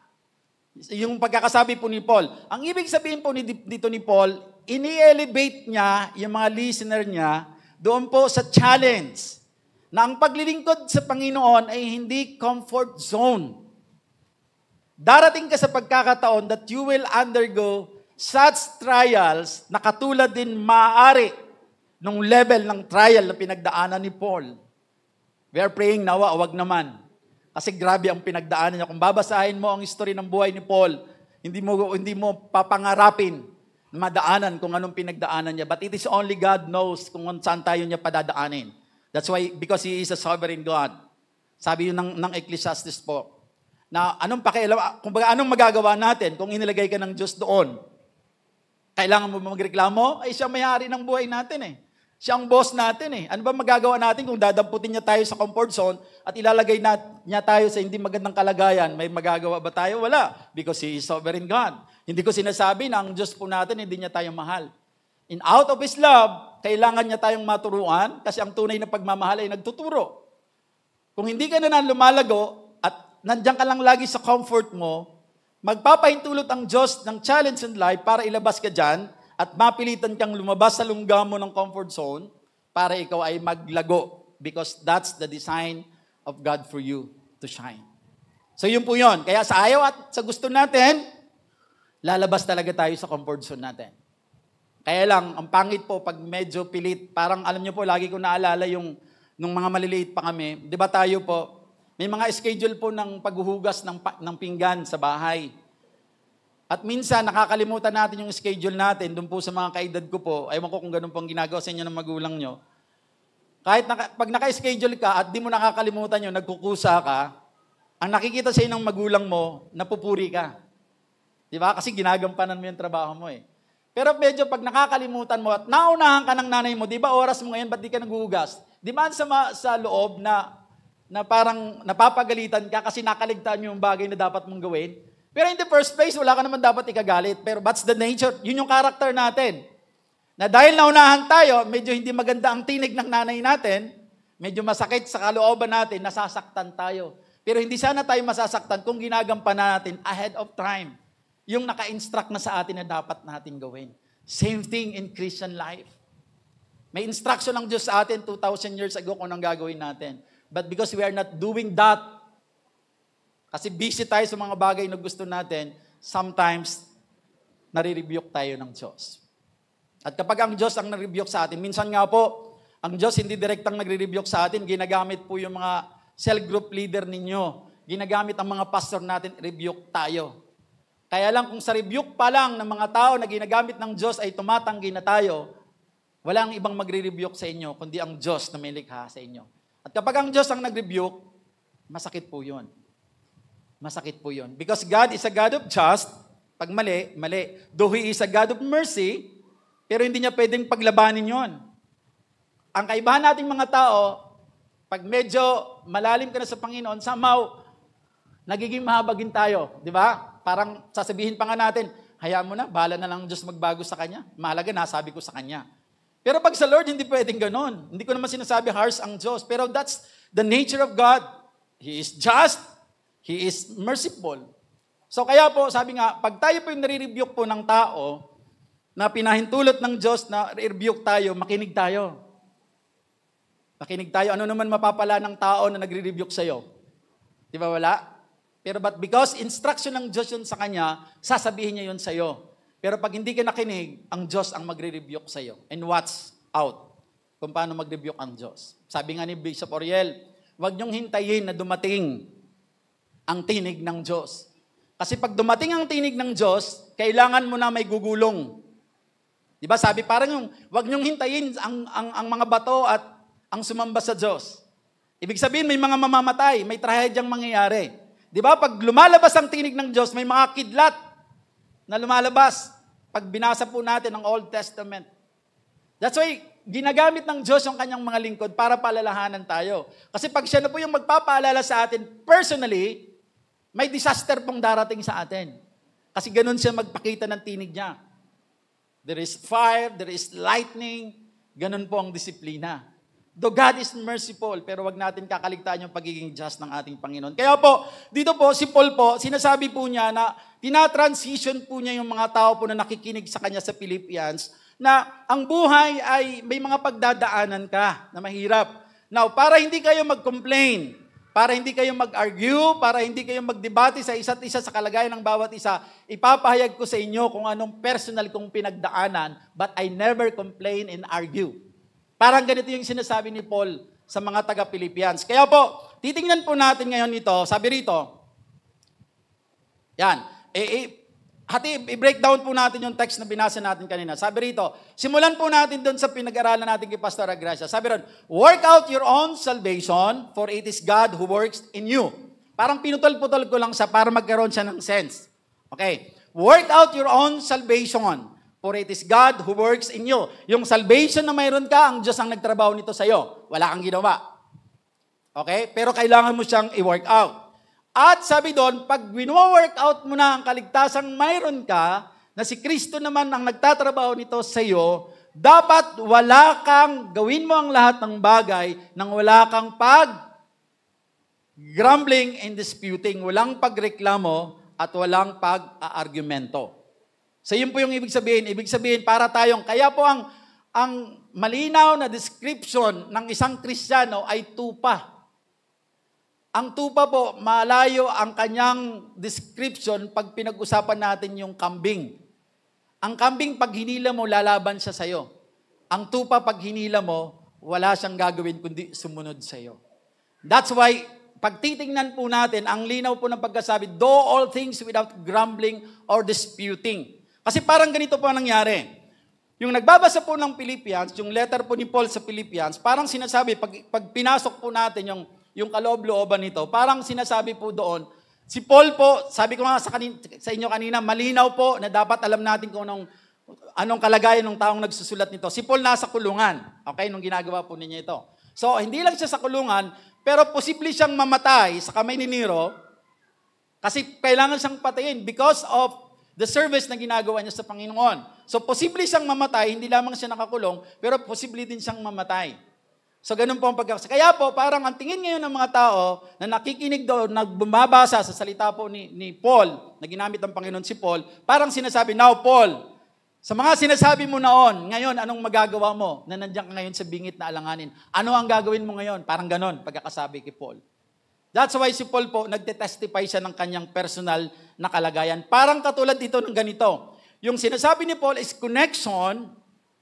Yung pagkakasabi po ni Paul. Ang ibig sabihin po dito ni Paul, ini-elevate niya yung mga listener niya doon po sa challenge na ang paglilingkod sa Panginoon ay hindi comfort zone. Darating ka sa pagkakataon that you will undergo such trials na katulad din maaari nung level ng trial na pinagdaanan ni Paul. We are praying nawa, wag naman. Kasi grabe ang pinagdaanan niya. Kung babasahin mo ang history ng buhay ni Paul, hindi mo papangarapin na madaanan kung anong pinagdaanan niya. But it is only God knows kung saan tayo niya padadaanin. That's why, because He is a sovereign God. Sabi yun ng Ecclesiastes po. Na anong magagawa natin kung inilagay ka ng Diyos doon? Kailangan mo magreklamo? Ay siya may-ari ng buhay natin eh. Siya ang boss natin eh. Ano ba magagawa natin kung dadamputin niya tayo sa comfort zone at ilalagay niya tayo sa hindi magandang kalagayan? May magagawa ba tayo? Wala. Because He is sovereign God. Hindi ko sinasabi na ang Diyos po natin, hindi niya tayo mahal. In out of His love, kailangan niya tayong maturuan kasi ang tunay na pagmamahal ay nagtuturo. Kung hindi ka na lumalago at nandiyan ka lang lagi sa comfort mo, magpapahintulot ang Diyos ng challenge in life para ilabas ka dyan at mapilitan kang lumabas sa lungga mo ng comfort zone para ikaw ay maglago because that's the design of God for you to shine. So yun po yun. Kaya sa ayaw at sa gusto natin, lalabas talaga tayo sa comfort zone natin. Kaya lang, ang pangit po pag medyo pilit, parang alam niyo po, lagi ko naalala yung nung mga maliliit pa kami, di ba tayo po, may mga schedule po ng paghuhugas ng pinggan sa bahay. At minsan, nakakalimutan natin yung schedule natin doon po sa mga kaedad ko po. Ewan ko kung ganun pong ginagawa sa inyo ng magulang nyo. Kahit pag naka-schedule ka at di mo nakakalimutan yun, nagkukusa ka, ang nakikita sa ng magulang mo, napupuri ka. Di ba? Kasi ginagampanan mo yung trabaho mo eh. Pero medyo pag nakakalimutan mo at naunahan ka ng nanay mo, di ba oras mo ngayon, ba't di ka naghuhugas? Di ba sa loob na parang napapagalitan ka kasi nakaligtaan mo yung bagay na dapat mong gawin? Pero in the first place, wala ka naman dapat ikagalit. Pero that's the nature. Yun yung character natin. Na dahil naunahan tayo, medyo hindi maganda ang tinig ng nanay natin, medyo masakit sa kalooban natin, nasasaktan tayo. Pero hindi sana tayo masasaktan kung ginagampanan natin ahead of time. Yung naka-instruct na sa atin na dapat natin gawin. Same thing in Christian life. May instruction ng Diyos sa atin 2,000 years ago kung anong gagawin natin. But because we are not doing that, kasi busy tayo sa mga bagay na gusto natin, sometimes, nare-rebuke tayo ng Diyos. At kapag ang Diyos ang nare-rebuke sa atin, minsan nga po, ang Diyos hindi direktang nagre-rebuke sa atin, ginagamit po yung mga cell group leader ninyo, ginagamit ang mga pastor natin, rebuke tayo. Kaya lang kung sa rebuke pa lang ng mga tao na ginagamit ng Diyos ay tumatanggi na tayo, walang ibang magre-rebuke sa inyo, kundi ang Diyos na may likha sa inyo. At kapag ang Diyos ang nag-rebuke, masakit po yun. Masakit po yun. Because God is a God of just, pag mali, mali. Though He is a God of mercy, pero hindi niya pwedeng paglabanin yon. Ang kaibahan nating mga tao, pag medyo malalim ka na sa Panginoon, somehow, nagiging mahabagin tayo. Di ba? Parang sasabihin pa nga natin, hayaan mo na, bahala na lang Diyos magbago sa Kanya. Mahalaga, nasabi ko sa Kanya. Pero pag sa Lord, hindi pwedeng ganon. Hindi ko naman sinasabi harsh ang Diyos. Pero that's the nature of God. He is just, He is merciful. So kaya po, sabi nga, pag tayo po yung nare-rebuke po ng tao, na pinahintulot ng Diyos na rebuke tayo, makinig tayo. Makinig tayo. Ano naman mapapala ng tao na nagre-rebuke sa'yo? Di ba wala? Pero but because instruction ng Diyos yun sa kanya, sasabihin niya yun sa'yo. Pero pag hindi ka nakinig, ang Diyos ang magre-rebuke sa'yo. And watch out kung paano mag-rebuke ang Diyos. Sabi nga ni Bishop Oriel, huwag niyong hintayin na dumating ang tinig ng Diyos. Kasi pag dumating ang tinig ng Diyos, kailangan mo na may gugulong. Di ba? Sabi parang yung, huwag niyong hintayin ang mga bato at ang sumamba sa Diyos. Ibig sabihin, may mga mamamatay, may trahedyang mangyayari. Di ba? Pag lumalabas ang tinig ng Diyos, may mga kidlat na lumalabas. Pag binasa po natin ang Old Testament. That's why, ginagamit ng Diyos yung kanyang mga lingkod para paalalahanan tayo. Kasi pag siya na po yung magpapaalala sa atin, personally, may disaster pong darating sa atin. Kasi ganun siya magpakita ng tinig niya. There is fire, there is lightning, ganun po ang disiplina. Though God is merciful, pero wag natin kakaligtaan yung pagiging just ng ating Panginoon. Kaya po, dito po, si Paul po, sinasabi po niya na tinatransition po niya yung mga tao po na nakikinig sa kanya sa Philippians, na ang buhay ay may mga pagdadaanan ka na mahirap. Now, para hindi kayo mag-complain, para hindi kayo mag-argue, para hindi kayo magdebate sa isa't isa sa kalagayan ng bawat isa, ipapahayag ko sa inyo kung anong personal kong pinagdaanan, but I never complain and argue. Parang ganito yung sinasabi ni Paul sa mga taga-Philippians. Kaya po, titingnan po natin ngayon ito, sabi rito, yan, i-break down po natin yung text na binasa natin kanina. Sabi rito, simulan po natin doon sa pinag-aralan natin kay Pastor Agracia. Sabi ron, work out your own salvation, for it is God who works in you. Parang pinutol-putol ko lang siya para magkaroon siya ng sense. Okay, work out your own salvation, for it is God who works in you. Yung salvation na mayroon ka, ang Diyos ang nagtrabaho nito sa'yo. Wala kang ginawa. Okay? Pero kailangan mo siyang i-work out. At sabi doon, pag wino-work out mo na ang kaligtasang mayroon ka, na si Kristo naman ang nagtatrabaho nito sa'yo, dapat wala kang, gawin mo ang lahat ng bagay nang wala kang grumbling and disputing, walang pagreklamo at walang pag-argumento. So yun po yung ibig sabihin. Ibig sabihin, para tayong, kaya po ang malinaw na description ng isang Kristiyano ay tupa. Ang tupa po, malayo ang kanyang description pag pinag-usapan natin yung kambing. Ang kambing, pag hinila mo, lalaban siya sa'yo. Ang tupa, pag hinila mo, wala siyang gagawin kundi sumunod sa'yo. That's why, pag titingnan po natin, ang linaw po ng pagkasabi, do all things without grumbling or disputing. Kasi parang ganito po ang nangyari. Yung nagbabasa po ng Philippians, yung letter po ni Paul sa Philippians, parang sinasabi, pag pinasok po natin yung kaloob-looban nito, parang sinasabi po doon, si Paul po, sabi ko nga sa inyo kanina, malinaw po na dapat alam natin kung anong kalagayan ng taong nagsusulat nito. Si Paul nasa kulungan, okay, nung ginagawa po niya ito. So, hindi lang siya sa kulungan, pero posible siyang mamatay sa kamay ni Nero, kasi kailangan siyang patayin because of the service na ginagawa niya sa Panginoon. So, posible siyang mamatay, hindi lamang siya nakakulong, pero posible din siyang mamatay. So, ganun po ang pagkakasa. Kaya po, parang ang tingin ngayon ng mga tao na nakikinig doon, nagbumabasa sa salita po ni Paul, na ginamit ng Panginoon si Paul, parang sinasabi, now Paul, sa mga sinasabi mo noon, ngayon, anong magagawa mo na nandiyan ka ngayon sa bingit na alanganin? Ano ang gagawin mo ngayon? Parang ganun, pagkakasabi kay Paul. That's why si Paul po, nagte-testify siya ng kanyang personal na kalagayan. Parang katulad dito ng ganito. Yung sinasabi ni Paul is connection,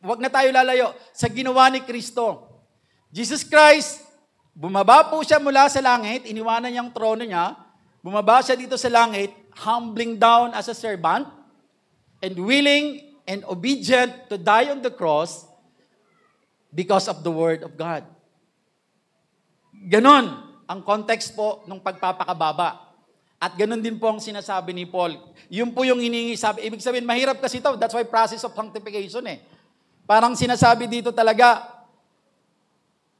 wag na tayo lalayo, sa ginawa ni Kristo. Jesus Christ, bumaba po siya mula sa langit, iniwanan niyang trono niya, bumaba siya dito sa langit, humbling down as a servant, and willing and obedient to die on the cross because of the Word of God. Ganon ang context po ng pagpapakababa. At ganun din po ang sinasabi ni Paul. Yun po yung hiningi sabi. Ibig sabihin, mahirap kasi ito. That's why process of sanctification eh. Parang sinasabi dito talaga,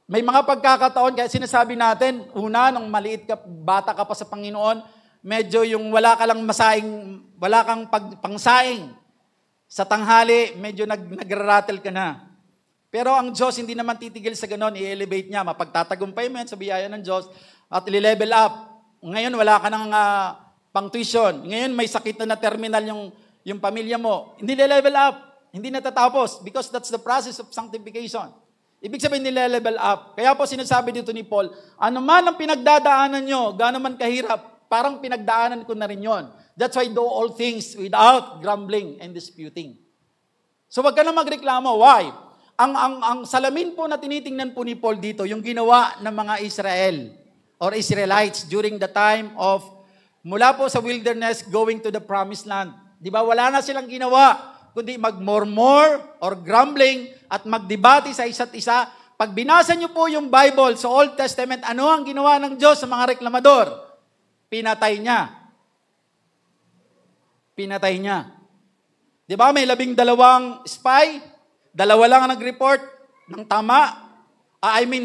may mga pagkakataon, kaya sinasabi natin, una, nung maliit ka, bata ka pa sa Panginoon, medyo yung wala ka lang masaing, wala kang pangsaing. Sa tanghali, medyo nag-rattle ka na. Pero ang Diyos hindi naman titigil sa ganon, i-elevate niya, mapagtatagumpay mo yan sa biyaya ng Diyos at i-level up. Ngayon wala ka ng pang-tuition. Ngayon may sakit na terminal yung pamilya mo. Hindi level up. Hindi natatapos because that's the process of sanctification. Ibig sabihin nile-level up. Kaya po sinasabi dito ni Paul, ano man ang pinagdadaanan nyo, gaano man kahirap, parang pinagdaanan ko na rin yon. That's why do all things without grumbling and disputing. So wag ka na magreklamo. Why? Ang salamin po na tinitingnan po ni Paul dito, yung ginawa ng mga Israel or Israelites during the time of mula po sa wilderness going to the promised land. Di ba? Wala na silang ginawa kundi mag-murmur or grumbling at magdebate sa isa't isa. Pag binasa niyo po yung Bible sa Old Testament, ano ang ginawa ng Diyos sa mga reklamador? Pinatay niya. Pinatay niya. Di ba? May 12 spy. 2 lang ang nag-report ng tama.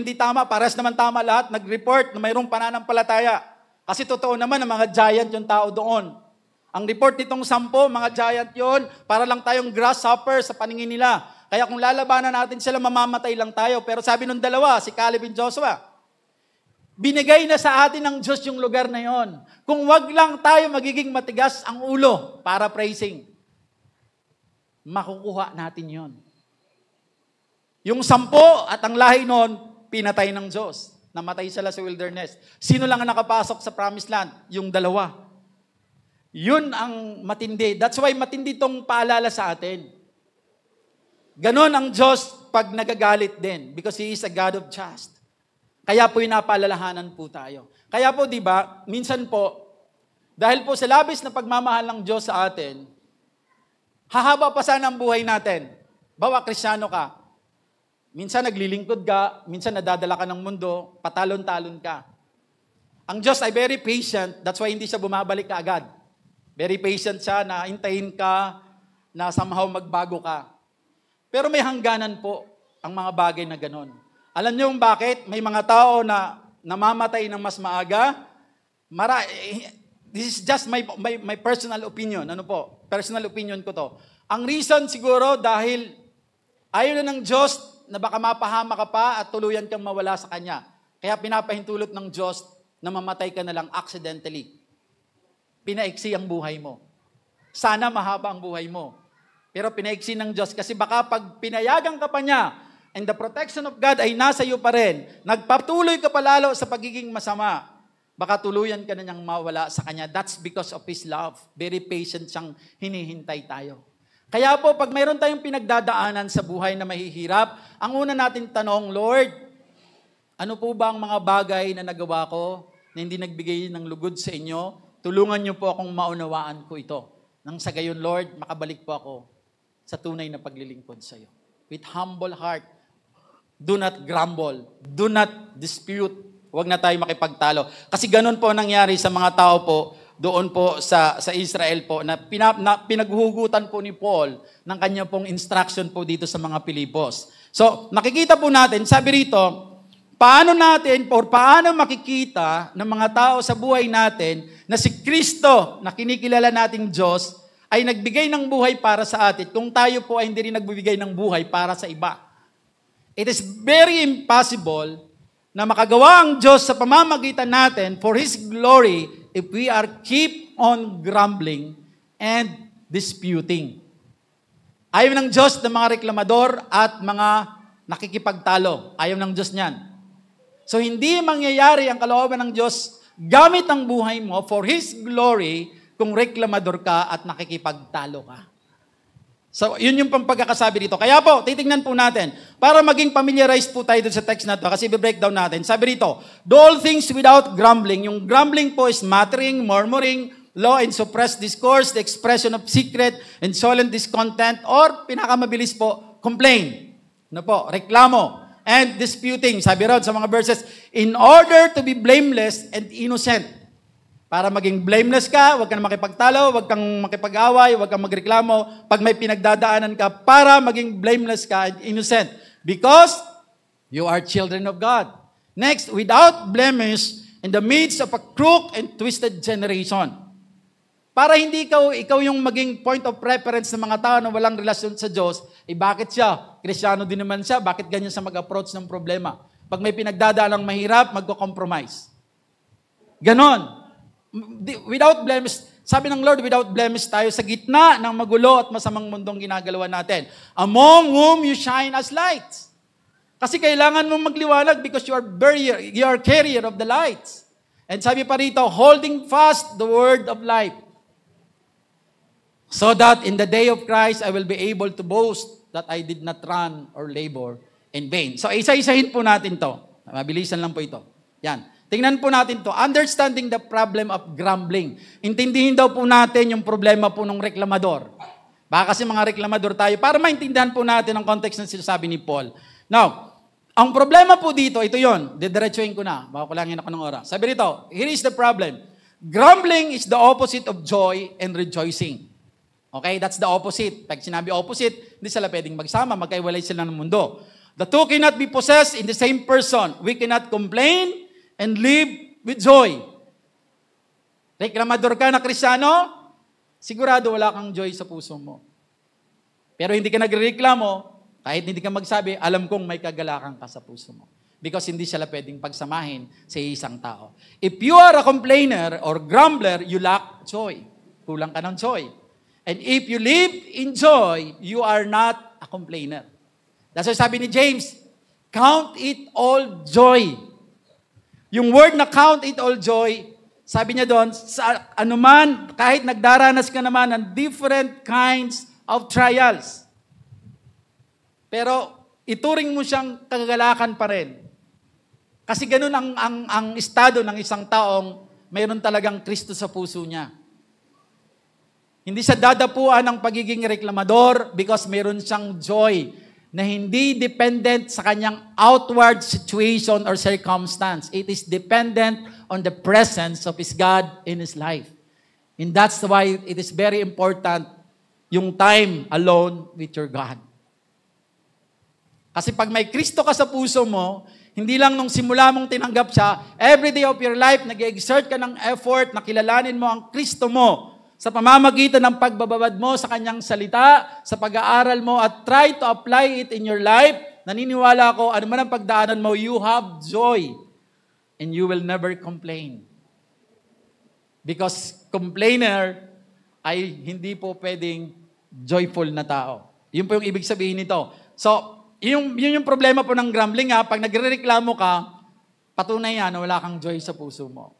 Di tama. Pares naman tama lahat. Nag-report na mayroong pananampalataya. Kasi totoo naman na mga giant yung tao doon. Ang report nitong 10, mga giant yon, para lang tayong grasshopper sa paningin nila. Kaya kung lalabanan natin sila, mamamatay lang tayo. Pero sabi nung 2, si Caleb and Joshua, binigay na sa atin ng Diyos yung lugar na yon. Kung wag lang tayo magiging matigas ang ulo para praising, makukuha natin yon. Yung 10 at ang lahi noon, pinatay ng Diyos. Namatay sila sa wilderness. Sino lang ang nakapasok sa promised land? Yung 2. Yun ang matindi. That's why matindi tong paalala sa atin. Ganon ang Diyos pag nagagalit din because He is a God of trust. Kaya po pinapaalalahanan po tayo. Kaya po, di ba, minsan po, dahil po sa labis na pagmamahal ng Diyos sa atin, hahaba pa sana ang buhay natin. Bawa, Kristyano ka. Minsan naglilingkod ka, minsan nadadala ka ng mundo, patalon-talon ka. Ang Diyos ay very patient, that's why hindi siya bumabalik ka agad. Very patient siya na hintayin ka na somehow magbago ka. Pero may hangganan po ang mga bagay na ganon. Alam niyo kung bakit? May mga tao na namamatay ng mas maaga. This is just my personal opinion. Ano po? Personal opinion ko to. Ang reason siguro dahil ayaw na ng Diyos na baka mapahama ka pa at tuluyan kang mawala sa Kanya. Kaya pinapahintulot ng Diyos na mamatay ka na lang accidentally. Pinaiksi ang buhay mo. Sana mahaba ang buhay mo. Pero pinaiksi ng Diyos kasi baka pag pinayagan ka pa niya and the protection of God ay nasa iyo pa rin, nagpatuloy ka pa lalo sa pagiging masama, baka tuluyan ka na niyang mawala sa Kanya. That's because of His love. Very patient siyang hinihintay tayo. Kaya po, pag mayroon tayong pinagdadaanan sa buhay na mahihirap, ang una natin tanong, Lord, ano po ba ang mga bagay na nagawa ko na hindi nagbigay ng lugod sa inyo? Tulungan niyo po akong maunawaan ko ito. Nang sa gayon, Lord, makabalik po ako sa tunay na paglilingkod sa iyo. With humble heart, do not grumble, do not dispute. Huwag na tayo makipagtalo. Kasi ganun po nangyari sa mga tao po, doon po sa Israel po, na pinaghuhugutan po ni Paul ng kanya pong instruction po dito sa mga Pilipos. So, nakikita po natin, sabi rito, paano makikita ng mga tao sa buhay natin na si Kristo na kinikilala nating Diyos ay nagbigay ng buhay para sa atin kung tayo po ay hindi rin nagbibigay ng buhay para sa iba. It is very impossible na makagawa ang Diyos sa pamamagitan natin for His glory if we are keep on grumbling and disputing. Ayaw ng Diyos ng mga reklamador at mga nakikipagtalo. Ayaw ng Diyos niyan. So, hindi mangyayari ang kalooban ng Diyos gamit ang buhay mo for His glory kung reklamador ka at nakikipagtalo ka. So, yun yung pagkakasabi dito. Kaya po, titingnan po natin, para maging familiarized po tayo dun sa text na to, kasi i-breakdown natin. Sabi rito, do all things without grumbling. Yung grumbling po is muttering, murmuring, low and suppressed discourse, the expression of secret, insolent discontent, or pinakamabilis po, complain. Ano po? Reklamo. And disputing, sabi ron sa mga verses, in order to be blameless and innocent. Para maging blameless ka, huwag kang makipagtalo, huwag kang makipag-away, huwag kang magreklamo, pag may pinagdadaanan ka, para maging blameless ka and innocent. Because you are children of God. Next, without blemish in the midst of a crooked and twisted generation. Para hindi ikaw yung maging point of reference ng mga tao na walang relasyon sa Diyos, bakit siya? Kristyano din naman siya, bakit ganyan siya mag-approach ng problema? Pag may pinagdadalang mahirap, magko-compromise. Ganon. Without blemish, Sabi ng Lord, without blemish tayo sa gitna ng magulo at masamang mundong ginagalawan natin. Among whom you shine as lights. Kasi kailangan mong magliwanag because you are carrier of the lights. And sabi pa rito, holding fast the word of life. So that in the day of Christ, I will be able to boast that I did not run or labor in vain. So isa-isahin po natin to. Mabilisan lang po ito. Yan. Tingnan po natin to. Understanding the problem of grumbling. Intindihin daw po natin yung problema po ng reklamador. Baka kasi mga reklamador tayo para maintindihan po natin ang context ng sinasabi ni Paul. Now, ang problema po dito, ito yon. Didiretsuhin ko na. Baka kulangin ako ng oras. Sabi rito, here is the problem. Grumbling is the opposite of joy and rejoicing. Okay, that's the opposite. Pag sinabi opposite, hindi sila pwedeng magsama, magkaiwalay sila ng mundo. The two cannot be possessed in the same person. We cannot complain and live with joy. Reklamador ka na Kristiyano, sigurado wala kang joy sa puso mo. Pero hindi ka nagreklamo, kahit hindi ka magsabi, alam kong may kagalakan ka sa puso mo. Because hindi sila pwedeng pagsamahin sa isang tao. If you are a complainer or grumbler, you lack joy. Kulang ka ng joy. And if you live in joy, you are not a complainer. That's why sabi ni James, count it all joy. Yung word na count it all joy, sabi niya doon, sa anuman, kahit nagdaranas ka naman ng different kinds of trials. Pero ituring mo siyang kagalakan pa rin. Kasi ganun ang estado ng isang taong mayroon talagang Kristo sa puso niya. Hindi siya dadapuan ng pagiging reklamador because mayroon siyang joy na hindi dependent sa kanyang outward situation or circumstance. It is dependent on the presence of His God in his life. And that's why it is very important yung time alone with your God. Kasi pag may Kristo ka sa puso mo, hindi lang nung simula mong tinanggap siya, every day of your life, nag-exert ka ng effort na kilalanin mo ang Kristo mo sa pamamagitan ng pagbababad mo sa kanyang salita, sa pag-aaral mo, at try to apply it in your life. Naniniwala ako, ano man ang pagdaanan mo, you have joy and you will never complain. Because complainer ay hindi po pwedeng joyful na tao. Yun po yung ibig sabihin nito. So, yun yung problema po ng grumbling ha. Pag nagrereklamo ka, patunay yan na wala kang joy sa puso mo.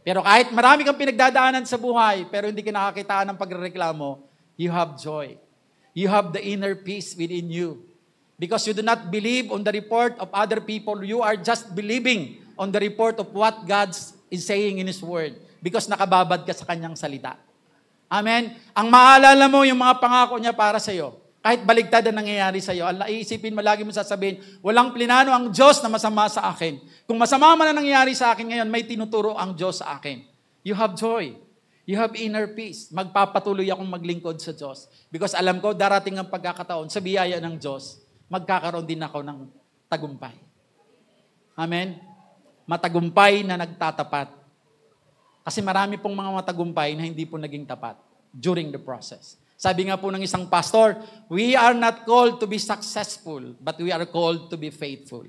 Pero kahit marami kang pinagdadaanan sa buhay, pero hindi ka nakakitaan ng pagrereklamo, you have joy. You have the inner peace within you. Because you do not believe on the report of other people, you are just believing on the report of what God is saying in His Word. Because nakababad ka sa Kanyang salita. Amen? Ang maalala mo yung mga pangako niya para sa iyo. Kahit baligtad ang nangyayari sa iyo, ang iisipin mo, lagi mo sasabihin, walang plinano ang Diyos na masama sa akin. Kung masama man ang nangyayari sa akin ngayon, may tinuturo ang Diyos sa akin. You have joy. You have inner peace. Magpapatuloy akong maglingkod sa Diyos. Because alam ko, darating ang pagkakataon sa biyaya ng Diyos, magkakaroon din ako ng tagumpay. Amen? Matagumpay na nagtatapat. Kasi marami pong mga matagumpay na hindi po naging tapat during the process. Sabi nga po ng isang pastor, we are not called to be successful, but we are called to be faithful.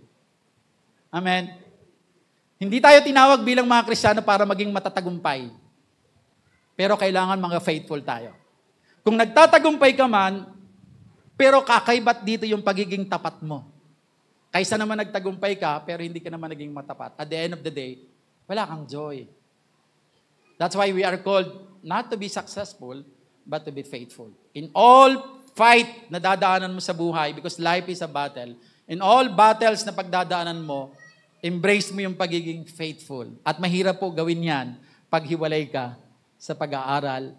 Amen? Hindi tayo tinawag bilang mga Kristiyano para maging matatagumpay. Pero kailangan mga faithful tayo. Kung nagtatagumpay ka man, pero kakaibat dito yung pagiging tapat mo. Kaysa naman nagtagumpay ka, pero hindi ka naman naging matapat. At the end of the day, wala kang joy. That's why we are called not to be successful, but to be faithful. In all fight na dadaanan mo sa buhay, because life is a battle, in all battles na pagdadaanan mo, embrace mo yung pagiging faithful. At mahirap po gawin yan pag hiwalay ka sa pag-aaral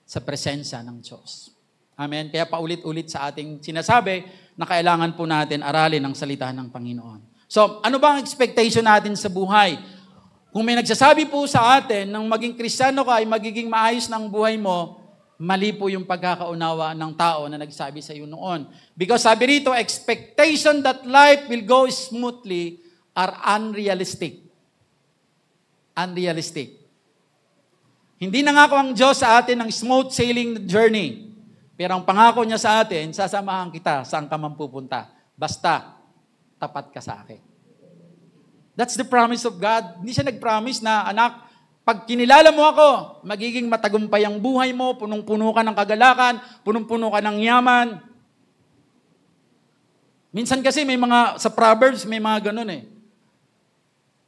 sa presensya ng Diyos. Amen? Kaya paulit-ulit sa ating sinasabi na kailangan po natin aralin ang salita ng Panginoon. So, ano ba ang expectation natin sa buhay? Kung may nagsasabi po sa atin nang maging Kristiyano ka ay magiging maayos ng buhay mo, mali po yung pagkakaunawa ng tao na nagsabi sa iyo noon. Because sabi rito, expectation that life will go smoothly are unrealistic. Unrealistic. Hindi nangako ang Diyos sa atin ng smooth sailing journey. Pero ang pangako niya sa atin, sasamahan kita saan ka man pupunta. Basta, tapat ka sa akin. That's the promise of God. Hindi siya nag-promise na, anak, Pag kinilala mo ako, magiging matagumpay ang buhay mo, punong-puno ka ng kagalakan, punong-puno ka ng yaman. Minsan kasi may mga, sa Proverbs, may mga ganun eh.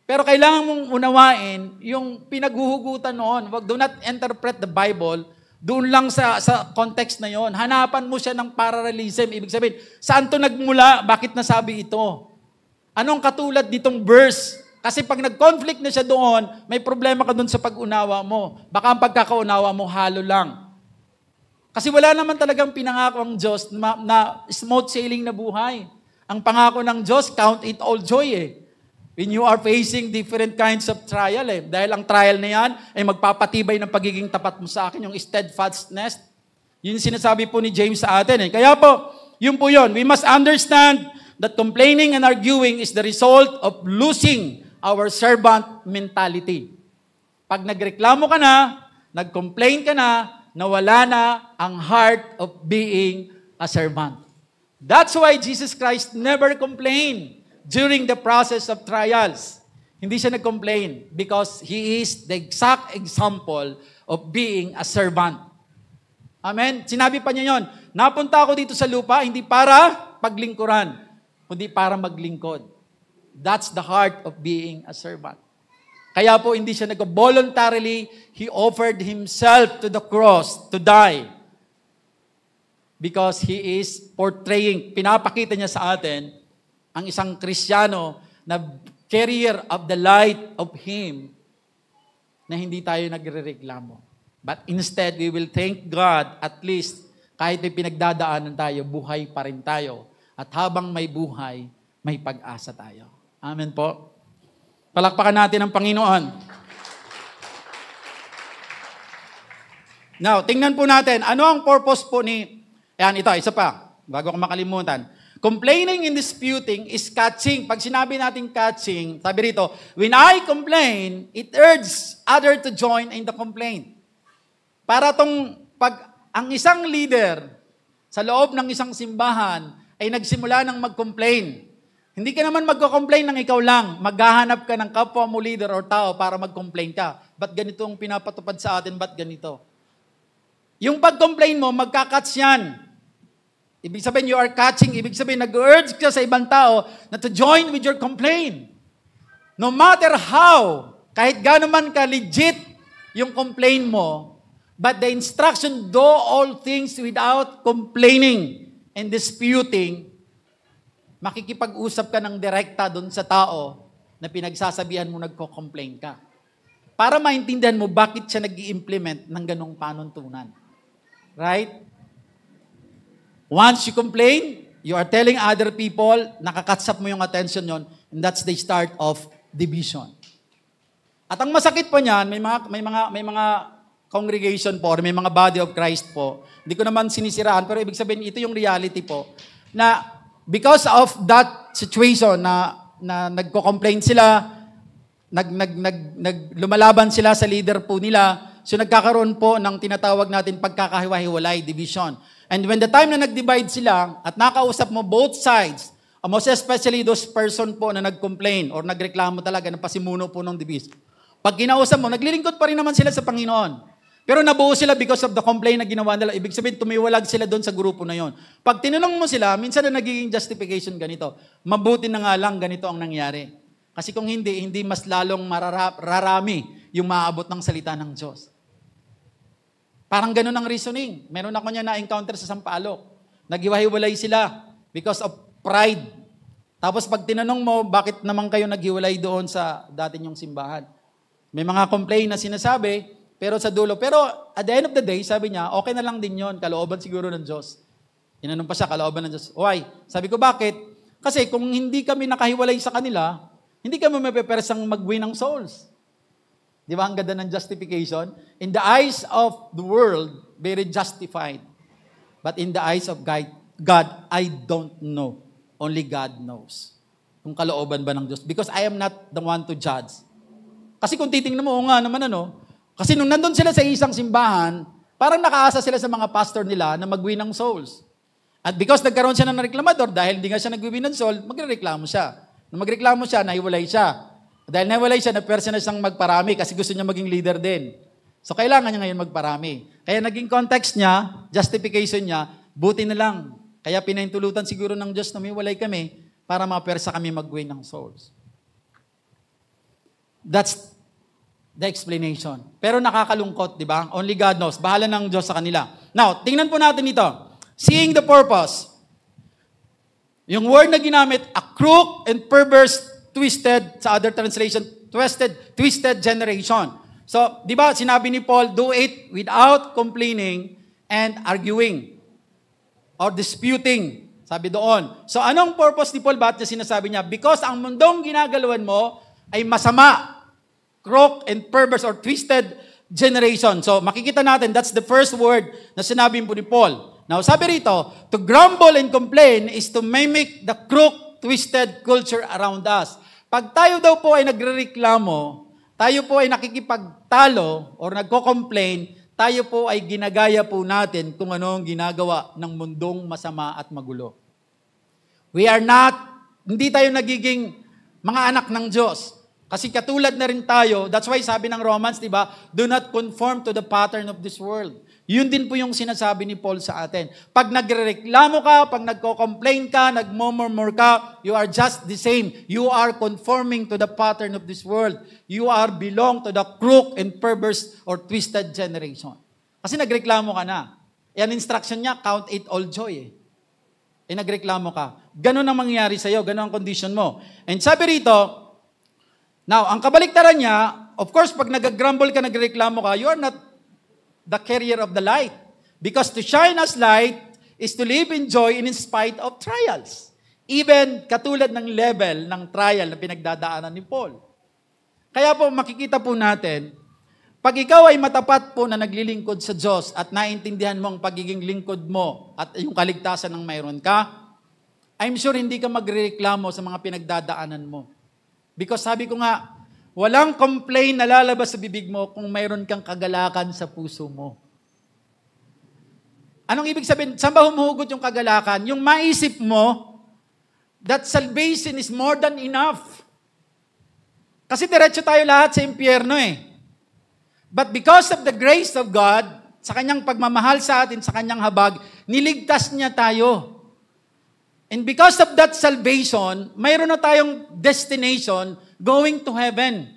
Pero kailangan mong unawain yung pinaghuhugutan noon. Do not interpret the Bible doon lang sa context na yon. Hanapan mo siya ng parallelism. Ibig sabihin, saan to nagmula? Bakit nasabi ito? Anong katulad ditong verse? Kasi pag nag-conflict na siya doon, may problema ka doon sa pag-unawa mo. Baka ang pagkakaunawa mo halo lang. Kasi wala naman talagang pinangako ang Diyos na smooth sailing na buhay. Ang pangako ng Diyos, count it all joy eh. When you are facing different kinds of trial eh. Dahil ang trial na yan ay magpapatibay ng pagiging tapat mo sa akin, yung steadfastness. Yun sinasabi po ni James sa atin eh. Kaya po, yun po yun. We must understand that complaining and arguing is the result of losing our servant mentality. Pag nagreklamo ka na, nag-complain ka na, nawala na ang heart of being a servant. That's why Jesus Christ never complained during the process of trials. Hindi siya nag-complain because He is the exact example of being a servant. Amen? Sinabi pa niya yon, napunta ako dito sa lupa, hindi para paglingkuran, kundi para maglingkod. That's the heart of being a servant. Kaya po hindi siya nag-voluntarily, He offered Himself to the cross to die. Because He is portraying, pinapakita niya sa atin, ang isang Kristiyano na carrier of the light of Him na hindi tayo nagrereklamo. But instead, we will thank God at least kahit may pinagdadaanan tayo, buhay pa rin tayo. At habang may buhay, may pag-asa tayo. Amen po. Palakpakan natin ang Panginoon. Now, tingnan po natin, ano ang purpose po ni, ito, isa pa, bago ko makalimutan. Complaining and disputing is catching. Pag sinabi natin catching, sabi rito, when I complain, it urges other to join in the complaint. Para ang isang leader sa loob ng isang simbahan ay nagsimula ng mag-complain. Hindi ka naman magko-complain ng ikaw lang. Maghahanap ka ng kapwa mo leader or tao para mag-complain ka. Ba't ganito ang pinapatupad sa atin? Ba't ganito? Yung pag-complain mo, magkakats yan. Ibig sabihin, you are catching. Ibig sabihin, nag-urge ka sa ibang tao na to join with your complaint. No matter how, kahit gano'n man ka legit yung complaint mo, but the instruction, do all things without complaining and disputing, makikipag-usap ka ng direkta doon sa tao na pinagsasabihan mo nagko-complain ka. Para maintindihan mo bakit siya nag-i-implement ng ganong panuntunan. Right? Once you complain, you are telling other people, nakakatsap mo yung attention yon, and that's the start of division. At ang masakit pa niyan, may mga congregation po, or may mga body of Christ po, hindi ko naman sinisiraan, pero ibig sabihin, ito yung reality po, na because of that situation na nagko-complain sila, lumalaban sila sa leader po nila, so nagkakaroon po ng tinatawag natin pagkakahiwa-hiwalay, division. And when the time na nag-divide sila, at nakausap mo both sides, most especially those person po na nag-complain or nagreklamo talaga na pasimuno po ng division. Pag kinausap mo, naglilingkod pa rin naman sila sa Panginoon. Pero nabuo sila because of the complaint na ginawa nila. Ibig sabihin, tumiwalag sila doon sa grupo na yon. Pag tinanong mo sila, minsan na nagiging justification ganito. Mabuti na nga lang ganito ang nangyari. Kasi kung hindi mas lalong mararami yung maaabot ng salita ng Diyos. Parang ganun ang reasoning. Meron ako niya na-encounter sa Sampaloc. Naghiwa-hiwalay sila because of pride. Tapos pag tinanong mo, bakit naman kayo naghiwalay doon sa dati niyong simbahan? May mga complaint na sinasabi, pero sa dulo. Pero at the end of the day, sabi niya, okay na lang din yon, kalooban siguro ng Diyos. Tinanong pa siya, kalooban ng Diyos. Why? Sabi ko, bakit? Kasi kung hindi kami nakahiwalay sa kanila, hindi kami mapepersang mag-win ng souls. Di ba ang ganda ng justification? In the eyes of the world, very justified. But in the eyes of God, I don't know. Only God knows. Kung kalooban ba ng Diyos. Because I am not the one to judge. Kasi kung titingnan mo, nga naman kasi nung nandun sila sa isang simbahan, parang nakaasa sila sa mga pastor nila na mag-win ng souls. At because nagkaroon siya ng reklamador, dahil hindi nga siya nag-win ng soul, magreklamo siya. Nung magreklamo siya, nahiwalay siya. Dahil nawalay siya, na-person na siyang magparami kasi gusto niya maging leader din. So, kailangan niya ngayon magparami. Kaya naging context niya, justification niya, buti na lang. Kaya pinahintulutan siguro ng Diyos na may walay kami para mapersa kami mag-win ng souls. That's the explanation. Pero nakakalungkot, di ba? Only God knows. Bahala ng Diyos sa kanila. Now, tingnan po natin ito. Seeing the purpose. Yung word na ginamit, a crook and perverse, twisted, sa other translation, twisted generation. So, di ba, sinabi ni Paul, do it without complaining and arguing or disputing. Sabi doon. So, anong purpose ni Paul? Bakit niya sinasabi niya? Because ang mundong ginagalawan mo ay masama, crook and perverse or twisted generation. So, makikita natin, that's the first word na sinabi po ni Paul. Now, sabi rito, to grumble and complain is to mimic the crook, twisted culture around us. Pag tayo daw po ay nagrereklamo, tayo po ay nakikipagtalo or nagko-complain, tayo po ay ginagaya po natin kung ano ang ginagawa ng mundong masama at magulo. Hindi tayo nagiging mga anak ng Diyos. Kasi katulad na rin tayo, that's why sabi ng Romans, di ba, do not conform to the pattern of this world. Yun din po yung sinasabi ni Paul sa atin. Pag nagrereklamo ka, pag nagko-complain ka, nagmumurmur ka, you are just the same. You are conforming to the pattern of this world. You are belong to the crook and perverse or twisted generation. Kasi nagreklamo ka na. Yan instruction niya, count it all joy. Nagreklamo ka. Ganun ang mangyayari sa'yo. Ganun ang condition mo. And sabi rito, now, ang kabaliktaran niya, of course, pag nag-grumble ka, nagreklamo ka, you are not the carrier of the light. Because to shine as light is to live in joy in spite of trials. Even katulad ng level ng trial na pinagdadaanan ni Paul. Kaya po makikita po natin, pag ikaw ay matapat po na naglilingkod sa Diyos at naintindihan mo ang pagiging lingkod mo at yung kaligtasan ng mayroon ka, I'm sure hindi ka magrereklamo sa mga pinagdadaanan mo. Because sabi ko nga, walang complaint na lalabas sa bibig mo kung mayroon kang kagalakan sa puso mo. Anong ibig sabihin? Saan ba humuhugot yung kagalakan? Yung maisip mo that salvation is more than enough. Kasi diretso tayo lahat sa impyerno eh. But because of the grace of God, sa kanyang pagmamahal sa atin, sa kanyang habag, niligtas niya tayo. And because of that salvation, mayroon na tayong destination going to heaven.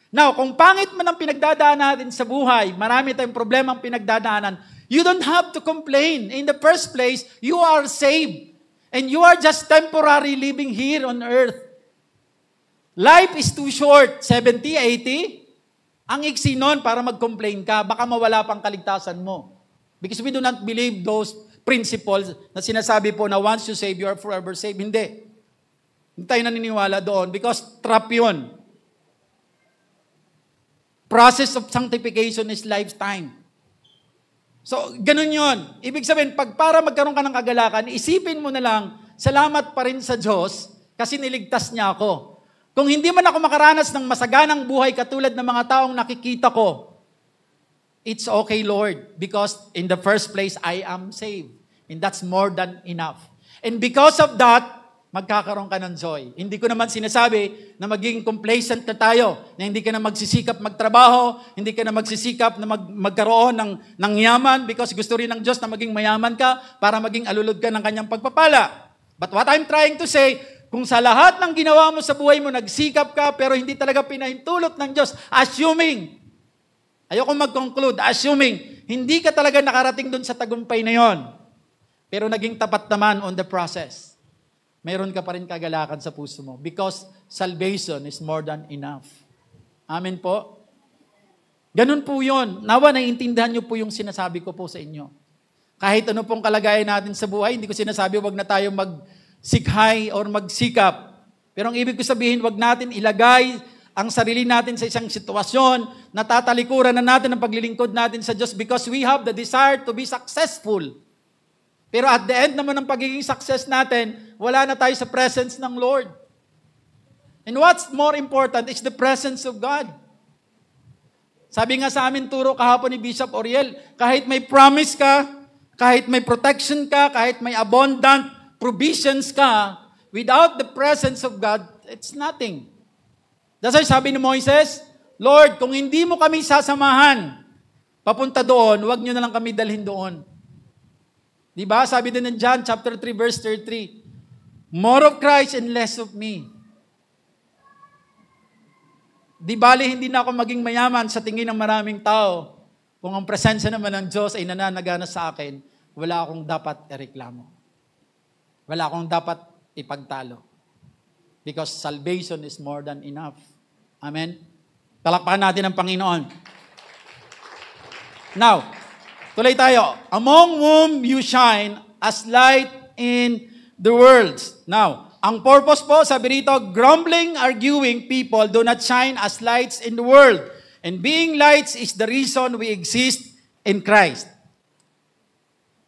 Now, kung pangit man ang pinagdadaanan natin sa buhay, marami tayong problema ang pinagdadaanan, you don't have to complain. In the first place, you are saved. And you are just temporary living here on earth. Life is too short. 70, 80? Ang iksi nun para mag-complain ka, baka mawala pang kaligtasan mo. Because we do not believe those principles na sinasabi po na once you save, you are forever saved. Hindi. Hindi tayo naniniwala doon because trap yun. Process of sanctification is lifetime. So, ganun yun. Ibig sabihin, para magkaroon ka ng kagalakan, isipin mo na lang, salamat pa rin sa Diyos kasi niligtas niya ako. Kung hindi man ako makaranas ng masaganang buhay katulad ng mga taong nakikita ko, it's okay, Lord, because in the first place, I am saved. And that's more than enough. And because of that, magkakaroon ka ng joy. Hindi ko naman sinasabi na maging complacent na tayo, na hindi ka na magsisikap magtrabaho, hindi ka na magsisikap na magkaroon ng yaman because gusto rin ng Diyos na maging mayaman ka para maging alulod ka ng kanyang pagpapala. But what I'm trying to say, kung sa lahat ng ginawa mo sa buhay mo, nagsikap ka pero hindi talaga pinahintulot ng Diyos, ayoko mag-conclude, assuming, hindi ka talaga nakarating dun sa tagumpay na yon, pero naging tapat naman on the process. Mayroon ka pa rin kagalakan sa puso mo because salvation is more than enough. Amen po? Ganun po yun. Nawa, naiintindihan niyo po yung sinasabi ko po sa inyo. Kahit ano pong kalagayan natin sa buhay, hindi ko sinasabi wag na tayo magsikhay or magsikap. Pero ang ibig ko sabihin, wag natin ilagay ang sarili natin sa isang sitwasyon na tatalikuran na natin ang paglilingkod natin sa Diyos because we have the desire to be successful. Pero at the end naman ng pagiging success natin, wala na tayo sa presence ng Lord. And what's more important is the presence of God. Sabi nga sa amin turo kahapon ni Bishop Oriel, kahit may promise ka, kahit may protection ka, kahit may abundant provisions ka, without the presence of God, it's nothing. That's why sabi ni Moises, Lord, kung hindi mo kami sasamahan, papunta doon, wag nyo na lang kami dalhin doon. Diba? Sabi din ng John chapter 3 verse 33, more of Christ and less of me. Di bali, hindi na ako maging mayaman sa tingin ng maraming tao. Kung ang presensya naman ng Diyos ay nananagana sa akin, wala akong dapat ireklamo. Wala akong dapat ipagtalo. Because salvation is more than enough. Amen? Palakpakan natin ang Panginoon. Now, tuloy tayo. Among whom you shine as light in the world. Now, ang purpose po, sabi rito, grumbling, arguing people do not shine as lights in the world. And being lights is the reason we exist in Christ.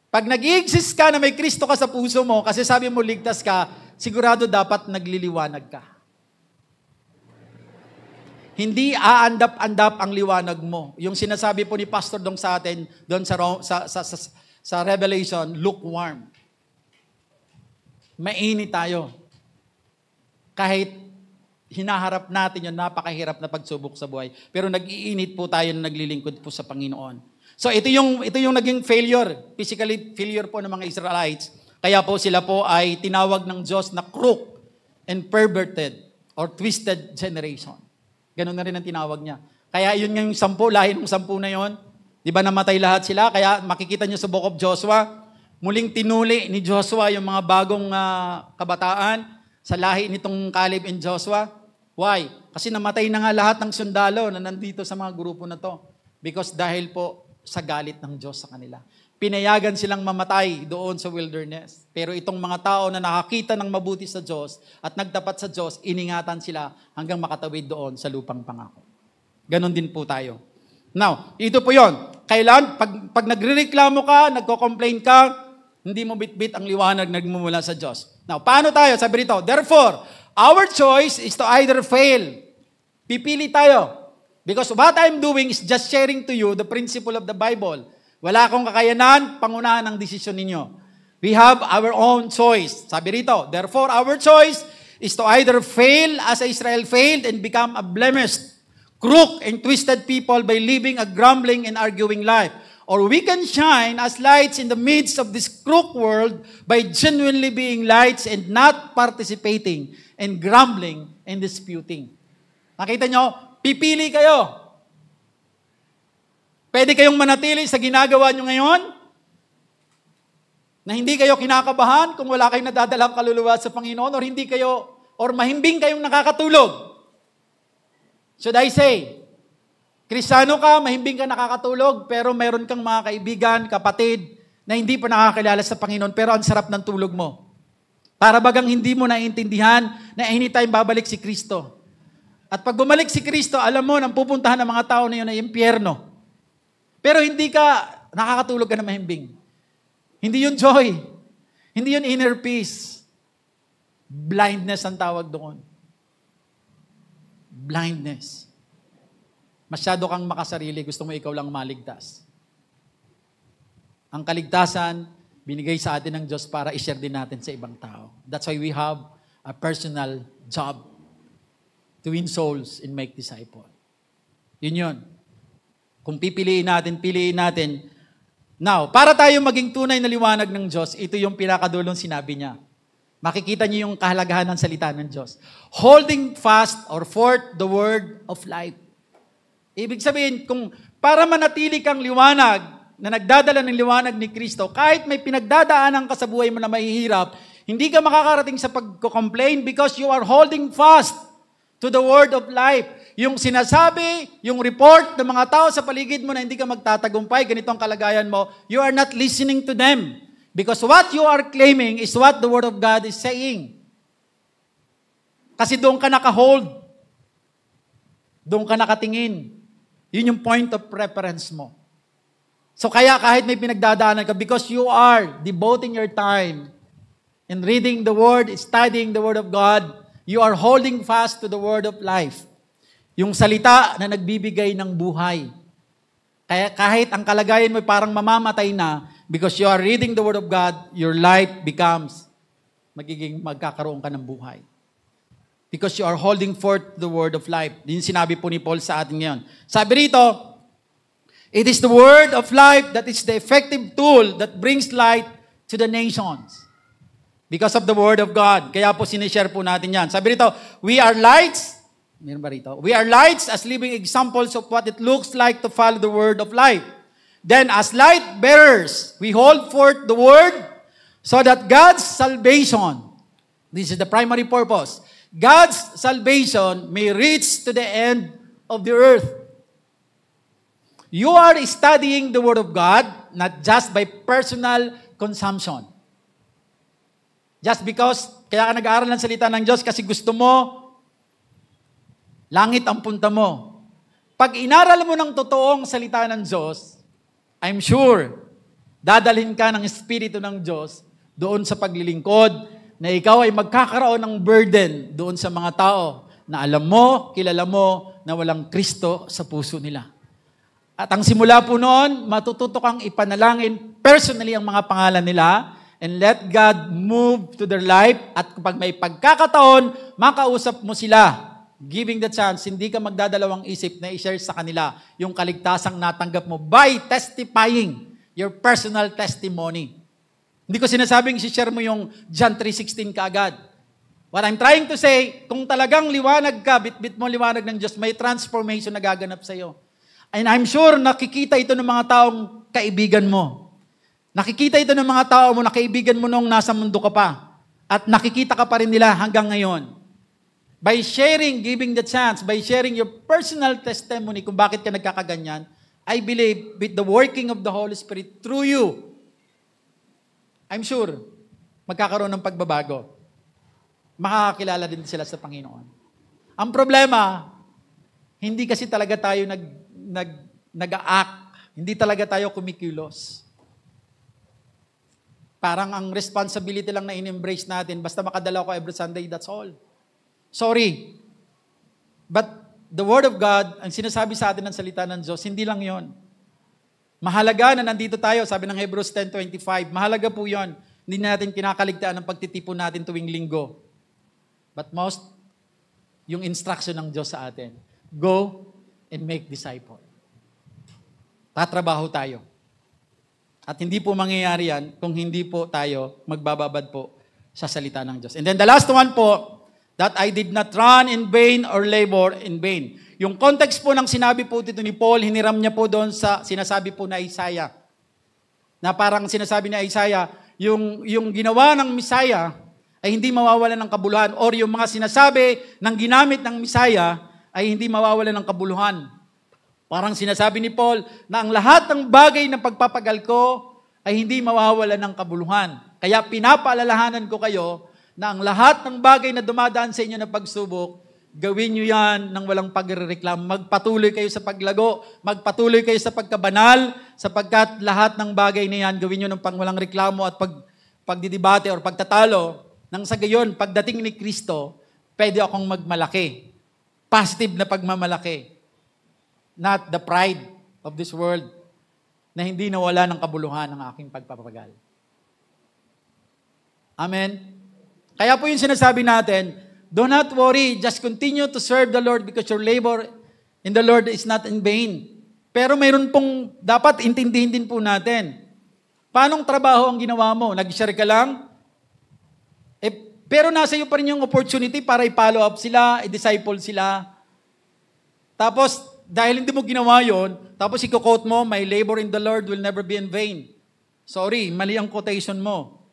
Pag nag-i-exist ka na may Kristo ka sa puso mo, kasi sabi mo ligtas ka, sigurado dapat nagliliwanag ka. Hindi aandap-andap ang liwanag mo. Yung sinasabi po ni Pastor dong sa atin, doon sa Revelation, lukewarm. Mainit tayo. Kahit hinaharap natin yung napakahirap na pagsubok sa buhay. Pero nag-iinit po tayo na naglilingkod po sa Panginoon. So ito yung naging failure, physically failure po ng mga Israelites. Kaya po sila po ay tinawag ng Diyos na crook and perverted or twisted generation. Ganun na rin ang tinawag niya. Kaya yun yung 10, lahi ng 10 na yun. Di ba namatay lahat sila? Kaya makikita niyo sa Book of Joshua, muling tinuli ni Joshua yung mga bagong kabataan sa lahi nitong Caleb and Joshua. Why? Kasi namatay na nga lahat ng sundalo na nandito sa mga grupo na to. Because dahil po sa galit ng Diyos sa kanila. Pinayagan silang mamatay doon sa wilderness. Pero itong mga tao na nakakita ng mabuti sa Diyos at nagtapat sa Diyos, iningatan sila hanggang makatawid doon sa lupang pangako. Ganon din po tayo. Now, ito po yon. Kailan, pag nagrereklamo ka, nagko-complain ka, hindi mo bitbit ang liwanag na nagmumula sa Diyos. Now, paano tayo? Sabi rito, therefore, our choice is to either fail. Pipili tayo. Because what I'm doing is just sharing to you the principle of the Bible. Wala akong kakayanan, pangunahan ang desisyon ninyo. We have our own choice. Sabi rito, therefore, our choice is to either fail as Israel failed and become a blemished, crook, and twisted people by living a grumbling and arguing life. Or we can shine as lights in the midst of this crook world by genuinely being lights and not participating in grumbling and disputing. Nakita nyo? Pipili kayo. Pwede kayong manatili sa ginagawa nyo ngayon na hindi kayo kinakabahan kung wala kayong nadadalang kaluluwa sa Panginoon or mahimbing kayong nakakatulog. Should I say, Kristiyano ka, mahimbing ka nakakatulog, pero meron kang mga kaibigan, kapatid, na hindi pa nakakilala sa Panginoon, pero ang sarap ng tulog mo. Para bagang hindi mo naiintindihan na anytime babalik si Kristo. At pag bumalik si Kristo, alam mo, nang pupuntahan ng mga tao na yun ay impyerno. Pero hindi ka, nakakatulog ka na mahimbing. Hindi yun joy. Hindi yun inner peace. Blindness ang tawag doon. Blindness. Masyado kang makasarili, gusto mo ikaw lang maligtas. Ang kaligtasan, binigay sa atin ng Diyos para i-share din natin sa ibang tao. That's why we have a personal job to win souls and make disciples. Yun yun. Kung piliin natin. Now, para tayo maging tunay na liwanag ng Diyos, ito yung pinakadulong sinabi niya. Makikita niyo yung kahalagahan ng salita ng Diyos. Holding fast or forth the word of life. Ibig sabihin, kung para manatili kang liwanag, na nagdadala ng liwanag ni Kristo, kahit may pinagdadaanan ka sa buhay mo na mahihirap, hindi ka makakarating sa pagko-complain because you are holding fast to the word of life. Yung sinasabi, yung report ng mga tao sa paligid mo na hindi ka magtatagumpay, ganito ang kalagayan mo, you are not listening to them. Because what you are claiming is what the word of God is saying. Kasi doon ka naka-hold. Doon ka nakatingin. Yun yung point of preference mo. So kaya kahit may pinagdadaanan ka, because you are devoting your time in reading the Word, studying the Word of God, you are holding fast to the Word of life. Yung salita na nagbibigay ng buhay. Kaya kahit ang kalagayan mo parang mamamatay na, because you are reading the Word of God, your life becomes, magkakaroon ka ng buhay. because you are holding forth the word of life. Din sinabi po ni Paul sa atin ngayon. Sabi rito, it is the word of life that is the effective tool that brings light to the nations. Because of the word of God. Kaya po sinishare po natin yan. Sabi rito, we are lights. Meron ba rito? We are lights as living examples of what it looks like to follow the word of life. Then as light bearers, we hold forth the word so that God's salvation, this is the primary purpose, God's salvation may reach to the end of the earth. You are studying the word of God not just by personal consumption. Just because, kaya ka nag-aaral ng salita ng Diyos kasi gusto mo, langit ang punta mo. Pag inaral mo ng totoong salita ng Diyos, I'm sure, dadalhin ka ng Espiritu ng Diyos doon sa paglilingkod na ikaw ay magkakaroon ng burden doon sa mga tao na alam mo, kilala mo na walang Kristo sa puso nila. At ang simula po noon, matututo kang ipanalangin personally ang mga pangalan nila and let God move to their life at kapag may pagkakataon, makausap mo sila. Giving the chance, hindi ka magdadalawang isip na i-share sa kanila yung kaligtasang natanggap mo by testifying your personal testimony. Hindi ko sinasabing i-share mo yung John 3:16 kaagad. What I'm trying to say, kung talagang liwanag ka, bit-bit mo liwanag ng Diyos, may transformation na gaganap sa iyo. And I'm sure nakikita ito ng mga taong kaibigan mo. Nakikita ito ng mga tao mo na kaibigan mo nung nasa mundo ka pa. At nakikita ka pa rin nila hanggang ngayon. By sharing, giving the chance, by sharing your personal testimony kung bakit ka nagkakaganyan, I believe with the working of the Holy Spirit through you, I'm sure, magkakaroon ng pagbabago. Makakakilala din sila sa Panginoon. Ang problema, hindi kasi talaga tayo nag-act. Hindi talaga tayo kumikilos. Parang ang responsibility lang na in-embrace natin, basta makadala ko every Sunday, that's all. Sorry. But the Word of God, ang sinasabi sa atin ng salita ng Diyos, hindi lang yon. Mahalaga na nandito tayo, sabi ng Hebrews 10:25, mahalaga po yon. Hindi natin kinakaligtaan ang pagtitipon natin tuwing linggo. But most, yung instruction ng Diyos sa atin, go and make disciple. Tatrabaho tayo. At hindi po mangyayari yan kung hindi po tayo magbababad po sa salita ng Diyos. And then the last one po, that I did not run in vain or labor in vain. Yung context po ng sinabi po dito ni Paul, hiniram niya po doon sa sinasabi po na Isaiah. Na parang sinasabi ni Isaiah, yung ginawa ng Messiah ay hindi mawawalan ng kabuluhan. Or yung mga sinasabi ng ginamit ng Messiah ay hindi mawawalan ng kabuluhan. Parang sinasabi ni Paul na ang lahat ng bagay na pagpapagal ko ay hindi mawawalan ng kabuluhan. Kaya pinapaalalahanan ko kayo na ang lahat ng bagay na dumadaan sa inyo na pagsubok, gawin nyo yan ng walang pagrereklamo. Magpatuloy kayo sa paglago, magpatuloy kayo sa pagkabanal, sapagkat lahat ng bagay na yan, gawin nyo ng walang reklamo at pagdidibate or pagtatalo. Nang sa gayon, pagdating ni Kristo, pwede akong magmalaki. Positive na pagmamalaki. Not the pride of this world na hindi nawala ng kabuluhan ng aking pagpapagal. Amen? Kaya po yung sinasabi natin, do not worry, just continue to serve the Lord because your labor in the Lord is not in vain. Pero mayroon pong dapat intindihin din po natin. Paanong trabaho ang ginawa mo? Nag-share ka lang? Pero nasa iyo pa rin yung opportunity para i-follow up sila, i-disciple sila. Tapos, dahil hindi mo ginawa yon, tapos i-quote mo, my labor in the Lord will never be in vain. Sorry, mali ang quotation mo.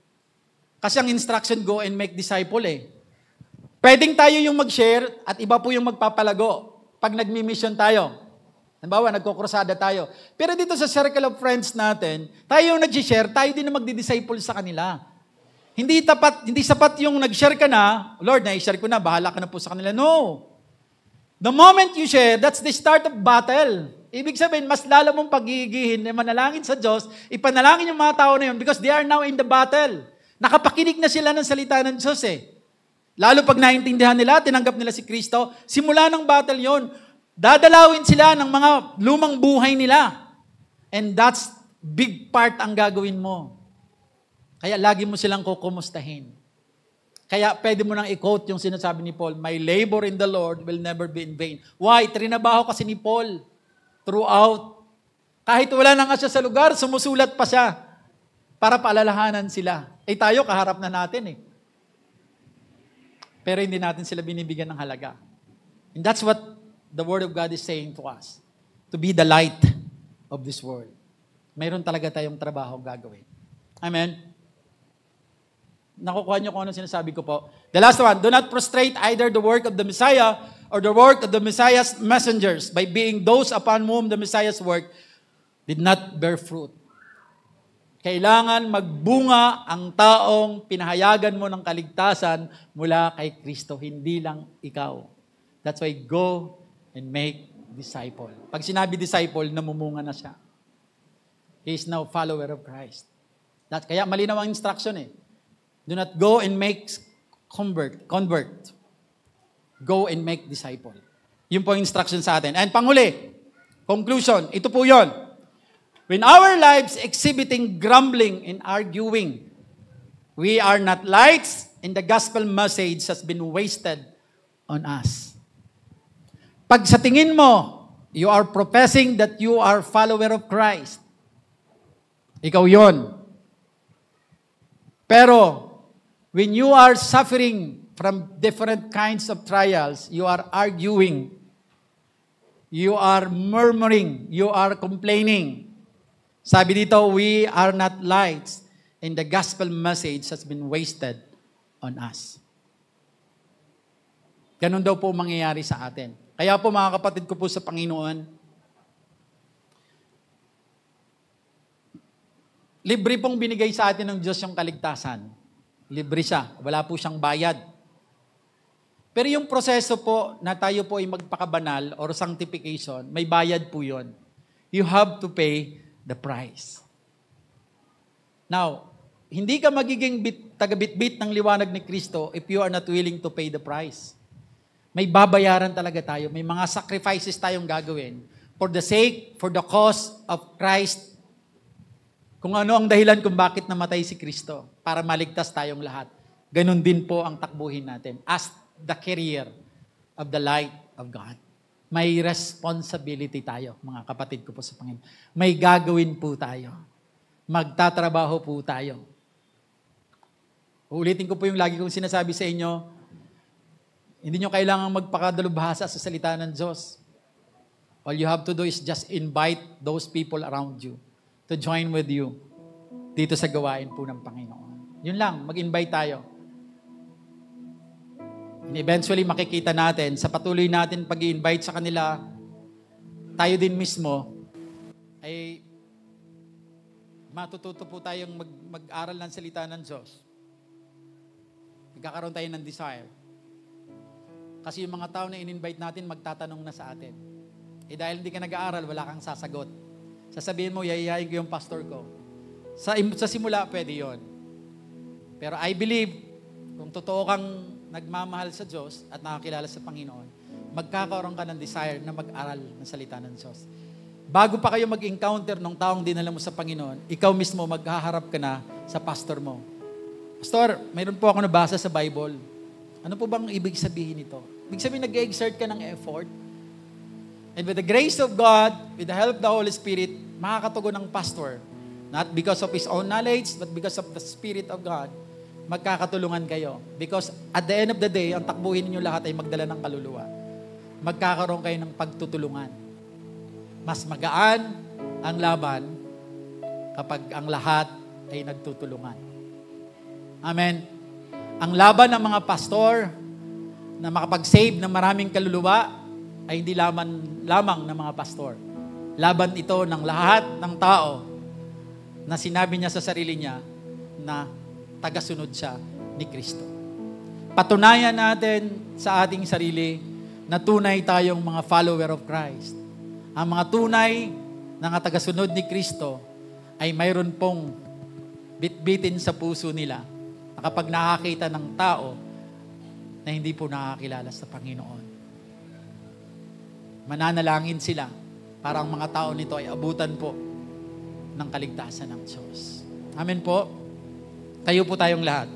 Kasi ang instruction, go and make disciple eh. Pwedeng tayo yung mag-share at iba po yung magpapalago pag nagmi-mission tayo. Halimbawa, nagkukrusada tayo. Pero dito sa circle of friends natin, tayo yung nag-share, tayo din na magdi-disciple sa kanila. Hindi sapat yung nag-share ka na, Lord, na-share ko na, bahala ka na po sa kanila. No. The moment you share, that's the start of battle. Ibig sabihin, mas lalo mong pagigihin na manalangin sa Diyos, ipanalangin yung mga tao na yun because they are now in the battle. Nakapakinig na sila ng salita ng Diyos eh. Lalo pag naintindihan nila, tinanggap nila si Kristo, simula ng battle yon, dadalawin sila ng mga lumang buhay nila. And that's big part ang gagawin mo. Kaya lagi mo silang kukumustahin. Kaya pwede mo nang i-quote yung sinasabi ni Paul, my labor in the Lord will never be in vain. Why? Trinabaho kasi ni Paul throughout. Kahit wala na nga siya sa lugar, sumusulat pa siya para paalalahanan sila. Tayo, kaharap na natin Pero hindi natin sila binibigyan ng halaga. And that's what the Word of God is saying to us. To be the light of this world. Mayroon talaga tayong trabaho gagawin. Amen? Nakukuha niyo kung ano sinasabi ko po. The last one, do not frustrate either the work of the Messiah or the work of the Messiah's messengers by being those upon whom the Messiah's work did not bear fruit. Kailangan magbunga ang taong pinahayagan mo ng kaligtasan mula kay Kristo, hindi lang ikaw. That's why go and make disciple. Pag sinabi disciple, namumunga na siya. He is now follower of Christ. Kaya malinaw ang instruction Do not go and make convert. Go and make disciple. Yun po ang instruction sa atin. And panghuli, conclusion, ito po yun. When our lives exhibiting grumbling and arguing, we are not lights and the gospel message has been wasted on us. Pag sa tingin mo, you are professing that you are follower of Christ, ikaw yon. Pero, when you are suffering from different kinds of trials, you are arguing, you are murmuring, you are complaining. Sabi dito, we are not lights and the gospel message has been wasted on us. Ganun daw po mangyayari sa atin. Kaya po mga kapatid ko po sa Panginoon, libre pong binigay sa atin ng Diyos yung kaligtasan. Libre siya. Wala po siyang bayad. Pero yung proseso po na tayo po ay magpakabanal or sanctification, may bayad po yun. You have to pay the price. Now, hindi ka magiging taga-bitbit ng liwanag ni Kristo if you are not willing to pay the price. May babayaran talaga tayo. May mga sacrifices tayong gagawin for the sake, for the cause of Christ. Kung ano ang dahilan kung bakit namatay si Kristo para maligtas tayong lahat. Ganun din po ang takbuhin natin as the carrier of the light of God. May responsibility tayo, mga kapatid ko po sa Panginoon. May gagawin po tayo. Magtatrabaho po tayo. Uulitin ko po yung lagi kong sinasabi sa inyo, hindi nyo kailangan magpakadalubhasa sa salita ng Diyos. All you have to do is just invite those people around you to join with you dito sa gawain po ng Panginoon. Yun lang, mag-invite tayo. And eventually makikita natin, sa patuloy natin pag-i-invite sa kanila, tayo din mismo, ay matututo po tayong mag-aral ng salita ng Diyos. Magkakaroon tayo ng desire. Kasi yung mga tao na in-invite natin, magtatanong na sa atin. Dahil hindi ka nag-aaral, wala kang sasagot. Sasabihin mo, yayayain ko yung pastor ko. Sa simula, pwede yon. Pero I believe, kung totoo kang nagmamahal sa Diyos at nakakilala sa Panginoon, magkakaroon ka ng desire na mag-aral ng salita ng Diyos. Bago pa kayo mag-encounter ng taong dinala mo sa Panginoon, ikaw mismo maghaharap ka na sa pastor mo. Pastor, mayroon po ako nabasa sa Bible. Ano po bang ibig sabihin nito? Ibig sabihin, nag-exert ka ng effort. And with the grace of God, with the help of the Holy Spirit, makakatugon ng pastor. Not because of his own knowledge, but because of the Spirit of God, magkakatulungan kayo. Because at the end of the day, ang takbuhin ninyo lahat ay magdala ng kaluluwa. Magkakaroon kayo ng pagtutulungan. Mas magaan ang laban kapag ang lahat ay nagtutulungan. Amen. Ang laban ng mga pastor na makapag-save ng maraming kaluluwa ay hindi lamang ng mga pastor. Laban ito ng lahat ng tao na sinabi niya sa sarili niya na tagasunod siya ni Kristo. Patunayan natin sa ating sarili na tunay tayong mga follower of Christ. Ang mga tunay na tagasunod ni Kristo ay mayroon pong bitbitin sa puso nila na kapag nakakita ng tao na hindi po nakakilala sa Panginoon. Mananalangin sila para ang mga tao nito ay abutan po ng kaligtasan ng Diyos. Amen po. Tayo po tayong lahat.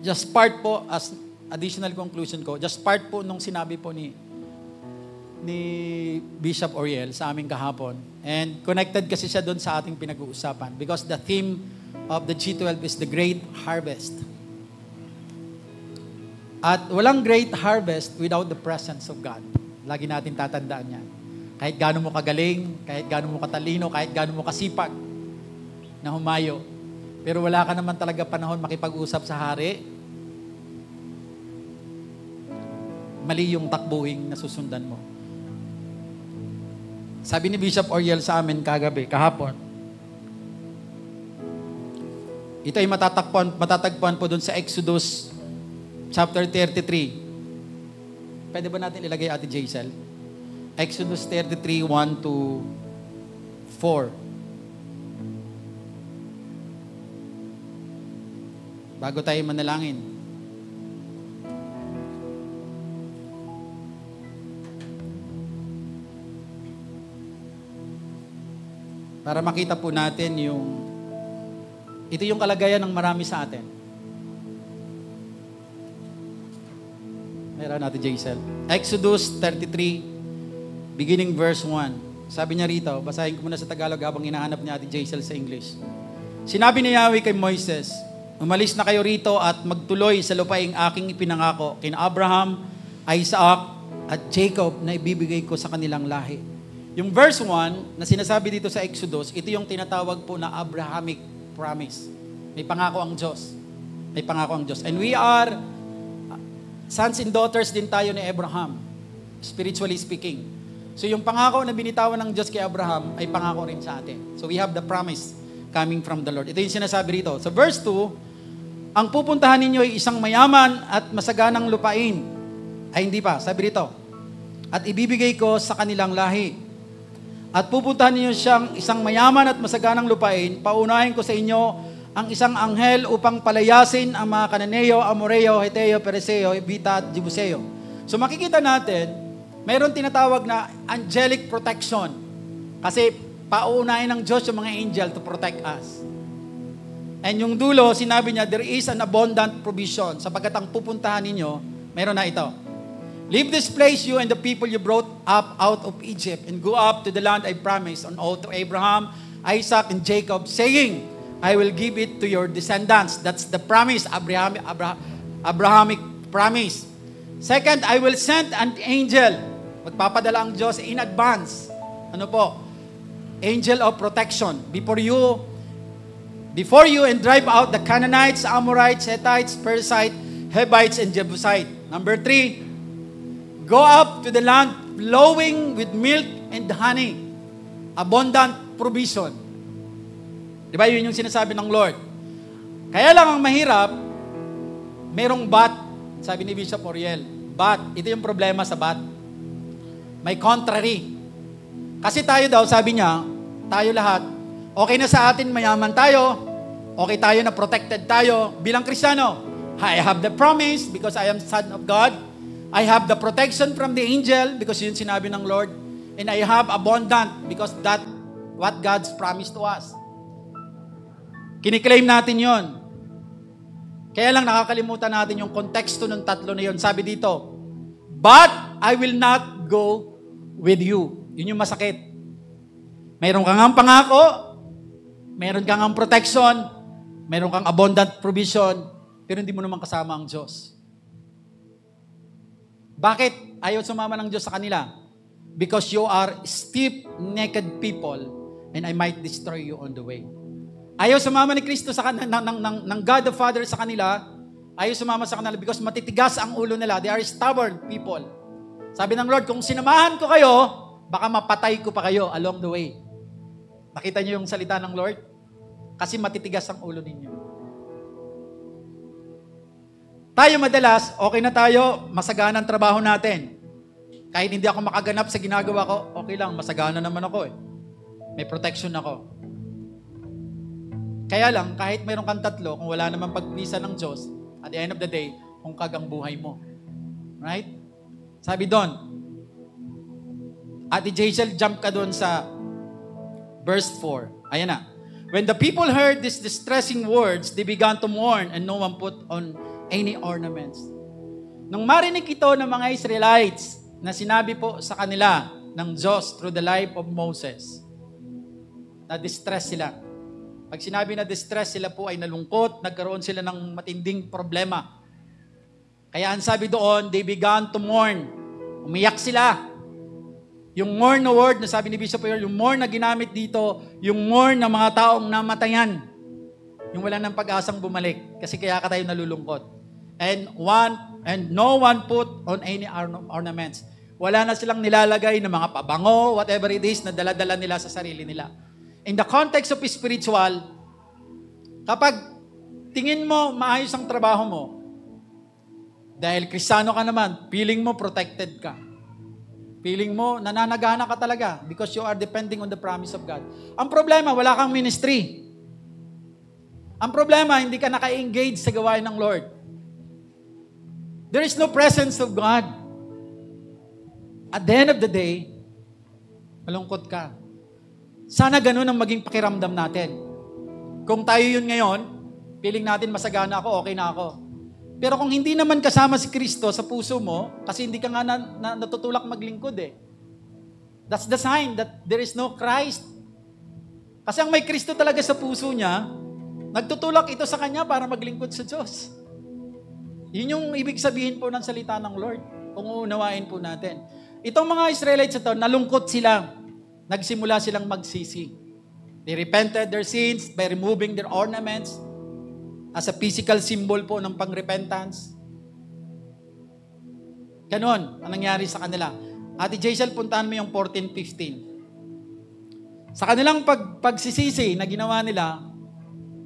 just part po, as additional conclusion ko, just part po nung sinabi po ni Bishop Oriel sa aming kahapon. And connected kasi siya doon sa ating pinag-uusapan because the theme of the G12 is the Great Harvest. At walang great harvest without the presence of God. Lagi natin tatandaan yan. Kahit gaano mo kagaling, kahit gaano mo katalino, kahit gaano mo kasipag na humayo. Pero wala ka naman talaga panahon makipag-usap sa hari, mali yung takbuhin na susundan mo. Sabi ni Bishop Oriel sa amin kahapon, ito ay matatagpuan po doon sa Exodus chapter 33. Pwede ba natin ilagay, Ate Jaisel? Exodus 33, 1 to 4. Bago tayo manalangin. Para makita po natin ito yung kalagayan ng marami sa atin. Meron natin, Jaisel. Exodus 33, beginning verse 1. Sabi niya rito, basahin ko muna sa Tagalog habang hinahanap niya Ate Jaisel sa English. Sinabi ni Yahweh kay Moises, umalis na kayo rito at magtuloy sa lupaing aking ipinangako kina Abraham, Isaac, at Jacob na ibibigay ko sa kanilang lahi. Yung verse 1 na sinasabi dito sa Exodus, ito yung tinatawag po na Abrahamic promise. May pangako ang Diyos. May pangako ang Diyos. And we are sons and daughters din tayo ni Abraham, spiritually speaking. So yung pangako na binitawan ng Diyos kay Abraham ay pangako rin sa atin. So we have the promise coming from the Lord. Ito yung sinasabi rito. Sa verse 2, ang pupuntahan ninyo ay isang mayaman at masaganang lupain. Ay hindi pa, sabi rito. At ibibigay ko sa kanilang lahi. At pupuntahan ninyo siyang isang mayaman at masaganang lupain. Paunahin ko sa inyo ang isang anghel upang palayasin ang mga Kananeo, Amoreo, Heteo, Pereseo, Ebita at Jebuseo. So makikita natin, mayroon tinatawag na angelic protection. Kasi paunahin ng Diyos yung mga angel to protect us. And yung dulo, sinabi niya, there is an abundant provision. Sapagkat ang pupuntahan ninyo, mayroon na ito. Leave this place, you and the people you brought up out of Egypt, and go up to the land I promised on oath to Abraham, Isaac, and Jacob, saying, I will give it to your descendants. That's the promise, Abrahamic promise. Second, I will send an angel. Magpapadala ang Diyos in advance. Ano po? Angel of protection. Before you and drive out the Canaanites, Amorites, Hittites, Perizzites, Hivites, and Jebusites. Number 3, go up to the land flowing with milk and honey. Abundant provision. Di ba yun yung sinasabi ng Lord? Kaya lang ang mahirap, merong but, sabi ni Bishop Oriel, but, ito yung problema sa but. May contrary. Kasi tayo daw, sabi niya, tayo lahat, okay na sa atin, mayaman tayo, okay tayo na protected tayo bilang Kristiyano. I have the promise because I am son of God. I have the protection from the angel because yun sinabi ng Lord. And I have abundant because that what God's promised to us. Kiniklaim natin yon. Kaya lang nakakalimutan natin yung konteksto ng tatlo na yon. Sabi dito, but I will not go with you. Yun yung masakit. Mayroon kang ang pangako, mayroon kang ang protection, mayroon kang abundant provision, pero hindi mo naman kasama ang Diyos. Bakit ayaw sumama ng Diyos sa kanila? Because you are stiff-necked people and I might destroy you on the way. Ayaw sumama ni Kristo ng God the Father sa kanila. Ayaw sumama sa kanila because matitigas ang ulo nila. They are stubborn people. Sabi ng Lord, kung sinamahan ko kayo, baka mapatay ko pa kayo along the way. Nakita niyo yung salita ng Lord? Kasi matitigas ang ulo ninyo. Tayo madalas, okay na tayo, masagana ang trabaho natin. Kahit hindi ako makaganap sa ginagawa ko, okay lang, masagana naman ako eh. May protection ako. Kaya lang, kahit mayroon kang tatlo, kung wala naman pagpisa ng Diyos, at the end of the day, hungkag ang buhay mo. Right? Sabi doon, Ate Jaisel, jump ka doon sa verse 4. Ayan na. When the people heard these distressing words, they began to mourn and no one put on any ornaments. Nung marinig ito ng mga Israelites na sinabi po sa kanila ng Diyos through the life of Moses, na-distress sila. Pag sinabi na distress, sila po ay nalungkot, nagkaroon sila ng matinding problema. Kaya ang sabi doon, they began to mourn. Umiyak sila. Yung mourn na word na sabi ni Bishop Earl, yung mourn na ginamit dito, yung mourn ng mga taong namatayan. Yung wala ng pag-asang bumalik. Kasi kaya ka tayo nalulungkot. And no one put on any ornaments. Wala na silang nilalagay ng mga pabango, whatever it is, na dala-dala nila sa sarili nila. In the context of spiritual, kapag tingin mo maayos ang trabaho mo, dahil Kristiyano ka naman, feeling mo protected ka. Feeling mo nananagana ka talaga because you are depending on the promise of God. Ang problema, wala kang ministry. Ang problema, hindi ka naka-engage sa gawain ng Lord. There is no presence of God. At the end of the day, malungkot ka. Sana ganun ang maging pakiramdam natin. Kung tayo yun ngayon, feeling natin masagana ako, okay na ako. Pero kung hindi naman kasama si Kristo sa puso mo, kasi hindi ka nga natutulak maglingkod eh. That's the sign that there is no Christ. Kasi ang may Kristo talaga sa puso niya, nagtutulak ito sa Kanya para maglingkod sa Diyos. Yun yung ibig sabihin po ng salita ng Lord, kung uunawain po natin. Itong mga Israelites ito, nalungkot sila. Nagsimula silang magsisi. They repented their sins by removing their ornaments as a physical symbol po ng pang-repentance. Ganon ang nangyari sa kanila. Ate Jaisel, puntahan mo yung 14:15. Sa kanilang pagsisisi na ginawa nila,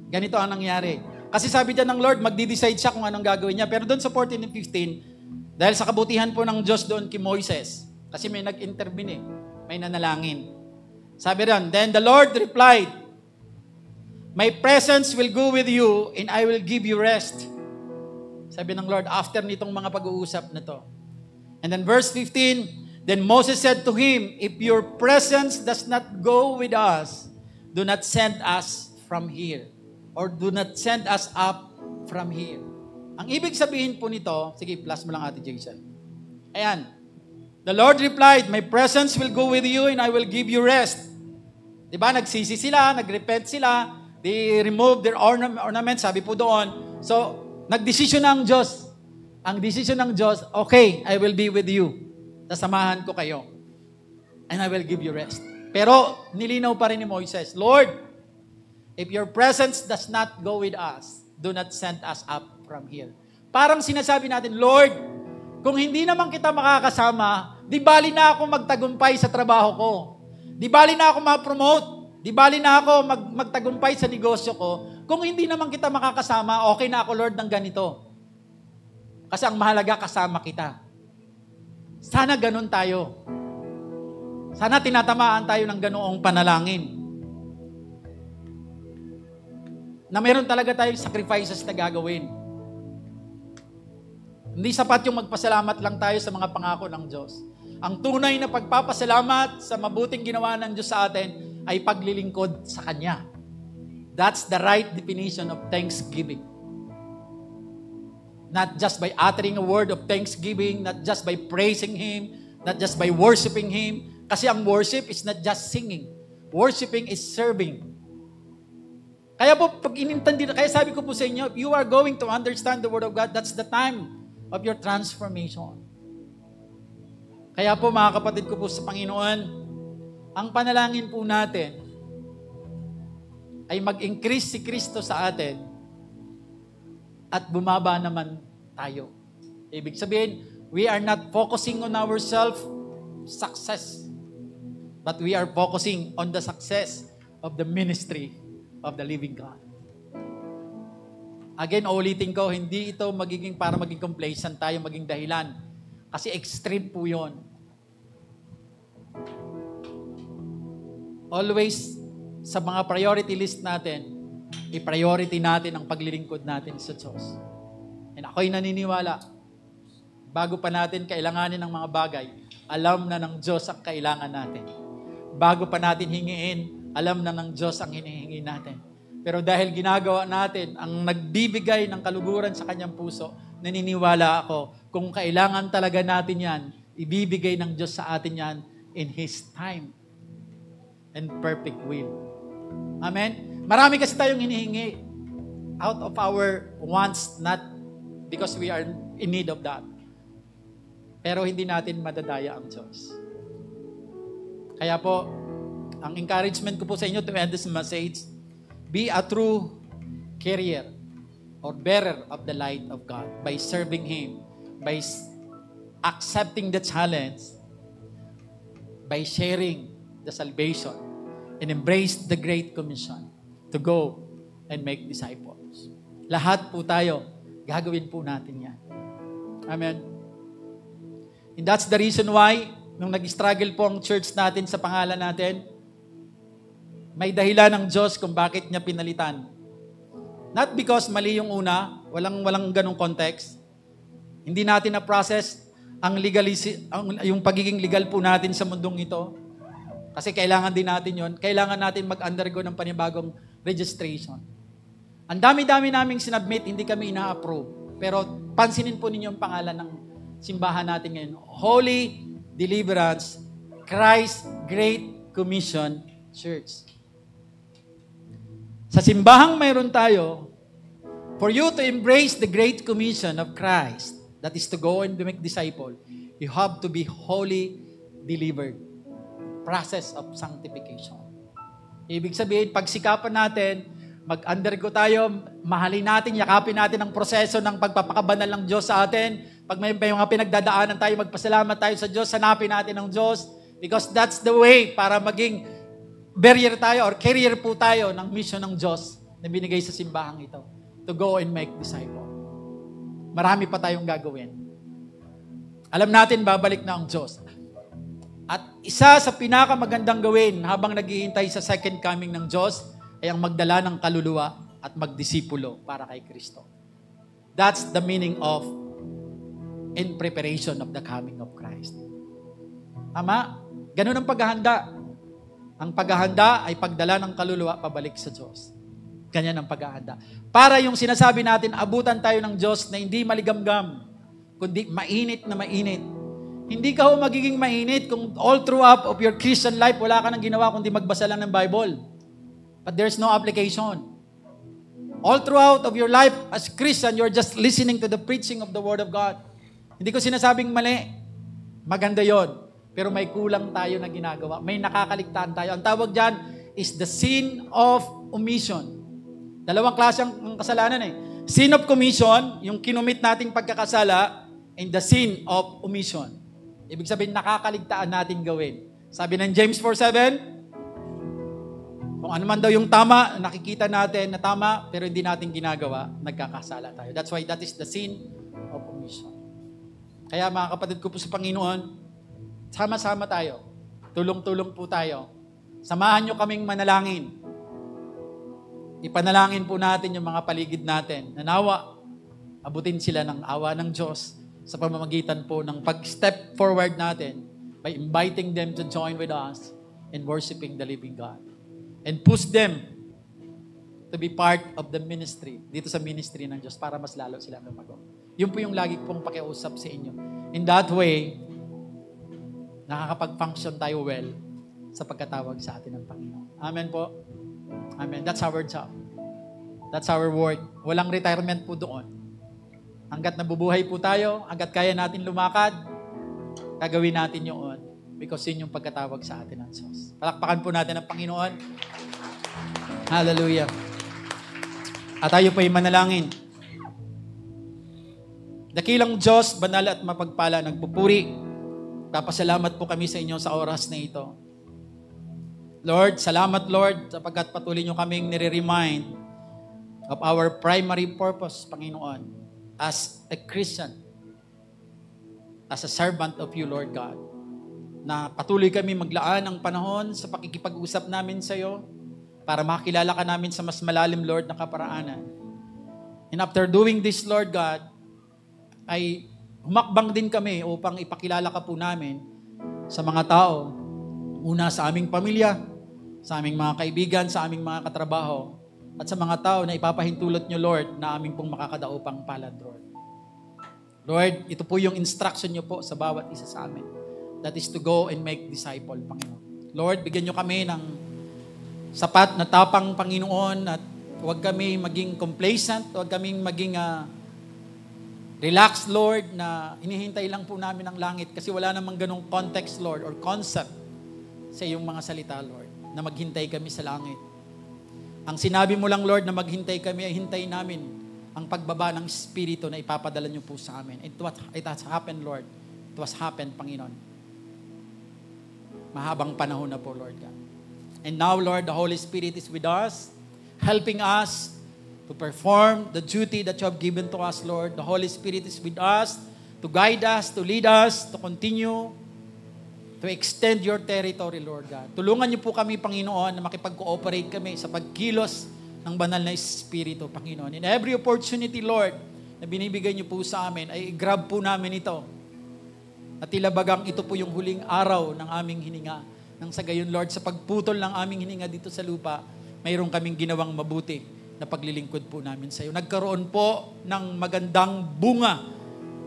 ganito ang nangyari. Kasi sabi dyan ng Lord, magdi-decide siya kung anong gagawin niya. Pero doon sa 14 and 15, dahil sa kabutihan po ng Diyos doon kay Moises, kasi may nag-intervene, may nanalangin. Sabi rin, then the Lord replied, my presence will go with you and I will give you rest. Sabi ng Lord, after nitong mga pag-uusap na to. And then verse 15, then Moses said to him, if your presence does not go with us, do not send us from here. Or do not send us up from here. Ang ibig sabihin po nito, sige, plus mo lang Ate Jason. Ayan. The Lord replied, my presence will go with you and I will give you rest. Diba? Nagsisi sila, nagrepent sila, they removed their ornaments, sabi po doon. So, nagdesisyon na ang Diyos. Ang desisyon ng Diyos, okay, I will be with you. Sasamahan ko kayo. And I will give you rest. Pero, nilinaw pa rin ni Moises, Lord, if your presence does not go with us, do not send us up from here. Parang sinasabi natin, Lord, kung hindi naman kita makakasama, di bali na ako magtagumpay sa trabaho ko. Di bali na ako ma-promote. Di bali na ako magtagumpay sa negosyo ko. Kung hindi naman kita makakasama, okay na ako, Lord, ng ganito. Kasi ang mahalaga, kasama kita. Sana ganun tayo. Sana tinatamaan tayo ng ganoong panalangin. Na meron talaga tayong sacrifices na gagawin. Hindi sapat yung magpasalamat lang tayo sa mga pangako ng Diyos. Ang tunay na pagpapasalamat sa mabuting ginawa ng Diyos sa atin ay paglilingkod sa Kanya. That's the right definition of thanksgiving. Not just by uttering a word of thanksgiving, not just by praising Him, not just by worshiping Him. Kasi ang worship is not just singing. Worshiping is serving. Kaya po, pag inintindi, kaya sabi ko po sa inyo, if you are going to understand the Word of God, that's the time of your transformation. Kaya po mga kapatid ko po sa Panginoon, ang panalangin po natin ay mag-increase si Kristo sa atin at bumaba naman tayo. Ibig sabihin, we are not focusing on our self-success, but we are focusing on the success of the ministry of the living God. Again, ulitin ko, hindi ito magiging para maging complacent tayo, maging dahilan. Kasi extreme po yun. Always, sa mga priority list natin, i-priority natin ang paglilingkod natin sa Diyos. And ako'y naniniwala, bago pa natin kailanganin ng mga bagay, alam na ng Diyos ang kailangan natin. Bago pa natin hingiin, alam na ng Diyos ang hinihingi natin. Pero dahil ginagawa natin ang nagbibigay ng kaluguran sa kanyang puso, naniniwala ako, kung kailangan talaga natin yan, ibibigay ng Diyos sa atin yan in His time and perfect will. Amen? Marami kasi tayong hinihingi out of our wants, not because we are in need of that. Pero hindi natin madadaya ang Diyos. Kaya po, ang encouragement ko po sa inyo to end this message, be a true carrier or bearer of the light of God by serving Him, by accepting the challenge, by sharing the salvation, and embrace the Great Commission to go and make disciples. Lahat po tayo, gagawin po natin yan. Amen. And that's the reason why, nung nag-struggle po ang church natin sa pangalan natin, may dahilan ng Diyos kung bakit niya pinalitan. Not because mali yung una, walang ganong context. Hindi natin na-process yung pagiging legal po natin sa mundong ito. Kasi kailangan din natin yon. Kailangan natin mag-undergo ng panibagong registration. Ang dami-dami naming sinubmit, hindi kami ina-approve. Pero pansinin po ninyo ang pangalan ng simbahan natin ngayon. Holy Deliverance Christ Great Commission Church. Sa simbahang mayroon tayo, for you to embrace the Great Commission of Christ, that is to go and to make disciple, you have to be wholly delivered. Process of sanctification. Ibig sabihin, pagsikapan natin, mag-undergo tayo, mahalin natin, yakapin natin ang proseso ng pagpapakabanal ng Diyos sa atin. Pag may mga pinagdadaanan tayo, magpasalamat tayo sa Diyos, hanapin natin ang Diyos, because that's the way para maging barrier tayo or carrier po tayo ng mission ng Diyos na binigay sa simbahang ito, to go and make disciple. Marami pa tayong gagawin. Alam natin, babalik na ang Diyos. At isa sa pinakamagandang gawin habang naghihintay sa second coming ng Diyos ay ang magdala ng kaluluwa at magdisipulo para kay Kristo. That's the meaning of in preparation of the coming of Christ. Tama? Ganun ang paghahanda. Ang paghahanda ay pagdala ng kaluluwa pabalik sa Diyos. Ganyan ang paghahanda. Para yung sinasabi natin, abutan tayo ng Diyos na hindi maligamgam, kundi mainit na mainit. Hindi ka magiging mainit kung all throughout of your Christian life, wala ka nang ginawa kundi magbasa lang ng Bible. But there's no application. All throughout of your life as Christian, you're just listening to the preaching of the Word of God. Hindi ko sinasabing mali. Maganda yon. Pero may kulang tayo na ginagawa. May nakakaligtaan tayo. Ang tawag dyan is the sin of omission. Dalawang klase ang kasalanan eh. Sin of commission, yung kinumit nating pagkakasala, and the sin of omission. Ibig sabihin, nakakaligtaan natin gawin. Sabi ng James 4:7, kung ano man daw yung tama, nakikita natin na tama, pero hindi natin ginagawa, nagkakasala tayo. That's why that is the sin of omission. Kaya mga kapatid ko po sa Panginoon, sama-sama tayo. Tulong-tulong po tayo. Samahan nyo kaming manalangin. Ipanalangin po natin yung mga paligid natin. Nanawa, abutin sila ng awa ng Diyos sa pamamagitan po ng pag-step forward natin by inviting them to join with us in worshiping the living God. And push them to be part of the ministry, dito sa ministry ng Diyos para mas lalo silang lumago. Yun po yung lagi pong pakiusap sa inyo. In that way, nakakapag-function tayo well sa pagkatawag sa atin ng Panginoon. Amen po. Amen. That's our job. That's our work. Walang retirement po doon. Hanggat nabubuhay po tayo, hanggat kaya natin lumakad, gagawin natin yun because yun yung pagkatawag sa atin ng Diyos. Palakpakan po natin ang Panginoon. Hallelujah. At tayo po ay manalangin. Dakilang Diyos, banal at mapagpala, nagpupuri. Papasalamat po kami sa inyo sa oras na ito. Lord, salamat Lord, sapagkat patuloy nyo kaming nire-remind of our primary purpose, Panginoon, as a Christian, as a servant of you, Lord God, na patuloy kami maglaan ng panahon sa pakikipag-usap namin sa iyo para makilala ka namin sa mas malalim, Lord, na kaparaanan. And after doing this, Lord God, ay humakbang din kami upang ipakilala ka po namin sa mga tao. Una sa aming pamilya, sa aming mga kaibigan, sa aming mga katrabaho, at sa mga tao na ipapahintulot nyo, Lord, na aming pong makakadaupang palad, Lord. Lord, ito po yung instruction nyo po sa bawat isa sa amin. That is to go and make disciple, Panginoon. Lord, bigyan nyo kami ng sapat na tapang, Panginoon, at huwag kami maging complacent, huwag kaming maging relaxed, Lord, na hinihintay lang po namin ang langit kasi wala namang ganong context, Lord, or concept sa iyong mga salita, Lord, na maghintay kami sa langit. Ang sinabi mo lang, Lord, na maghintay kami, ay hintay namin ang pagbaba ng Espiritu na ipapadala niyo po sa amin. It has happened, Lord. It was happened, Panginoon. Mahabang panahon na po, Lord God. And now, Lord, the Holy Spirit is with us, helping us to perform the duty that you have given to us, Lord. The Holy Spirit is with us to guide us, to lead us, to continue to extend your territory, Lord God. Tulungan niyo po kami, Panginoon, na makipag-cooperate kami sa pagkilos ng banal na Espiritu, Panginoon. In every opportunity, Lord, na binibigay niyo po sa amin, ay grab po namin ito. At tila bagang ito po yung huling araw ng aming hininga. Nang sa gayon, Lord, sa pagputol ng aming hininga dito sa lupa, mayroon kaming ginawang mabuti na paglilingkod po namin sa iyo. Nagkaroon po ng magandang bunga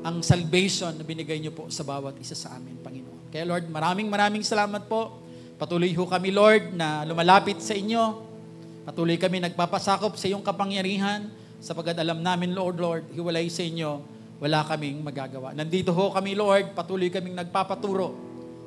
ang salvation na binigay niyo po sa bawat isa sa amin, Panginoon. Kaya Lord, maraming salamat po. Patuloy ho kami, Lord, na lumalapit sa inyo. Patuloy kami nagpapasakop sa iyong kapangyarihan sapagkat alam namin, Lord, hiwalay sa inyo, wala kaming magagawa. Nandito ho kami, Lord, patuloy kaming nagpapaturo.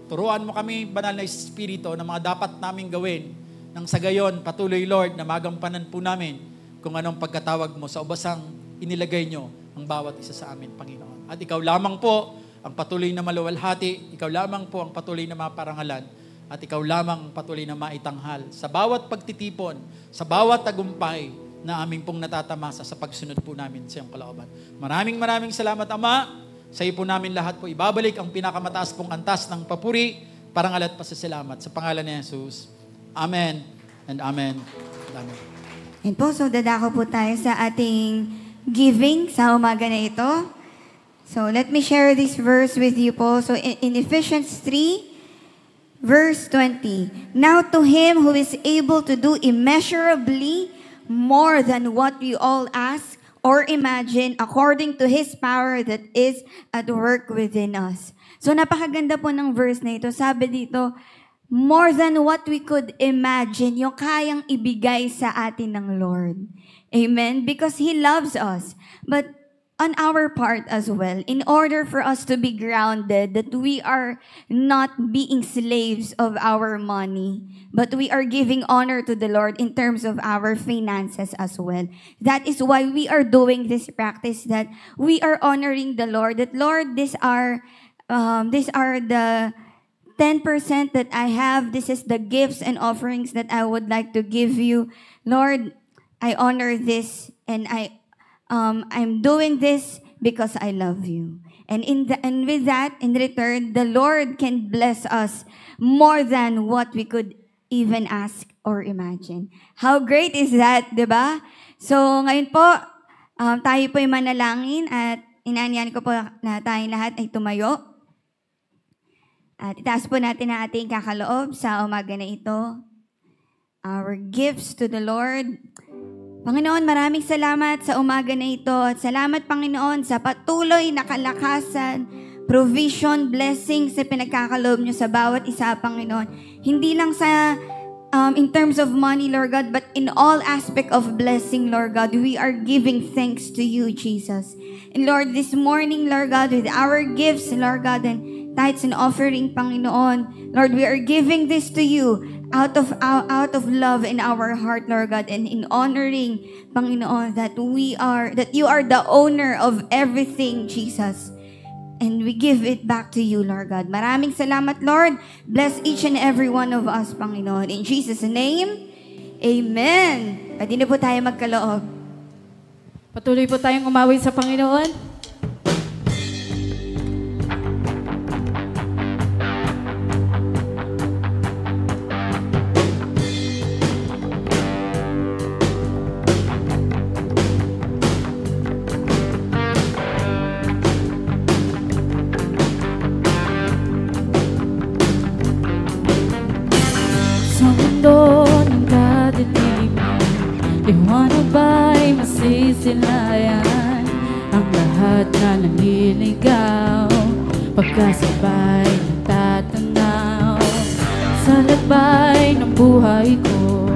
Turuan mo kami, banal na Espiritu, na mga dapat naming gawin. Nang sa gayon, patuloy, Lord, na magampanan po namin kung anong pagkatawag mo sa ubasang inilagay nyo ang bawat isa sa amin, Panginoon. At ikaw lamang po ang patuloy na maluwalhati, ikaw lamang po ang patuloy na maparangalan, at ikaw lamang ang patuloy na maitanghal sa bawat pagtitipon, sa bawat tagumpay na aming pong natatamasa sa pagsunod po namin sa iyong kalooban. Maraming salamat, Ama. Sa iyo po namin lahat po ibabalik ang pinakamataas pong antas ng papuri, parangal at pasasalamat sa pangalan ni Jesus. Amen and amen. Amen. And po, so dadako po tayo sa ating giving sa umaga na ito. So let me share this verse with you po. So in Ephesians 3, verse 20, now to him who is able to do immeasurably more than what we all ask or imagine according to his power that is at work within us. So napakaganda po ng verse na ito. Sabi dito, more than what we could imagine, yung kayang ibigay sa atin ng Lord. Amen? Because He loves us. But on our part as well, in order for us to be grounded, that we are not being slaves of our money, but we are giving honor to the Lord in terms of our finances as well. That is why we are doing this practice, that we are honoring the Lord. That Lord, these are the 10% that I have. This is the gifts and offerings that I would like to give you. Lord, I honor this, and I'm doing this because I love you. And with that, in return, the Lord can bless us more than what we could even ask or imagine. How great is that, di ba? So, ngayon po, tayo po ay manalangin at inaanyayan ko po na tayong lahat ay tumayo. At itaas po natin ang ating kakaloob sa umaga na ito. Our gifts to the Lord. Panginoon, maraming salamat sa umaga na ito. At salamat, Panginoon, sa patuloy na kalakasan, provision, blessings sa pinagkakaloob niyo sa bawat isa, Panginoon. Hindi lang sa in terms of money, Lord God, but in all aspect of blessing, Lord God, we are giving thanks to you, Jesus. And Lord, this morning, Lord God, with our gifts, Lord God, and tithes and offering, Panginoon, Lord, we are giving this to you out of love in our heart, Lord God, and in honoring, Panginoon, that you are the owner of everything, Jesus. And we give it back to you, Lord God. Maraming salamat, Lord. Bless each and every one of us, Panginoon. In Jesus' name, Amen. Pwede na po tayo magkaloob. Patuloy po tayong umawit sa Panginoon. liwanag ba'y masisilayan ang lahat na naliligaw pagkasabay natatanaw sa lakbay ng buhay ko.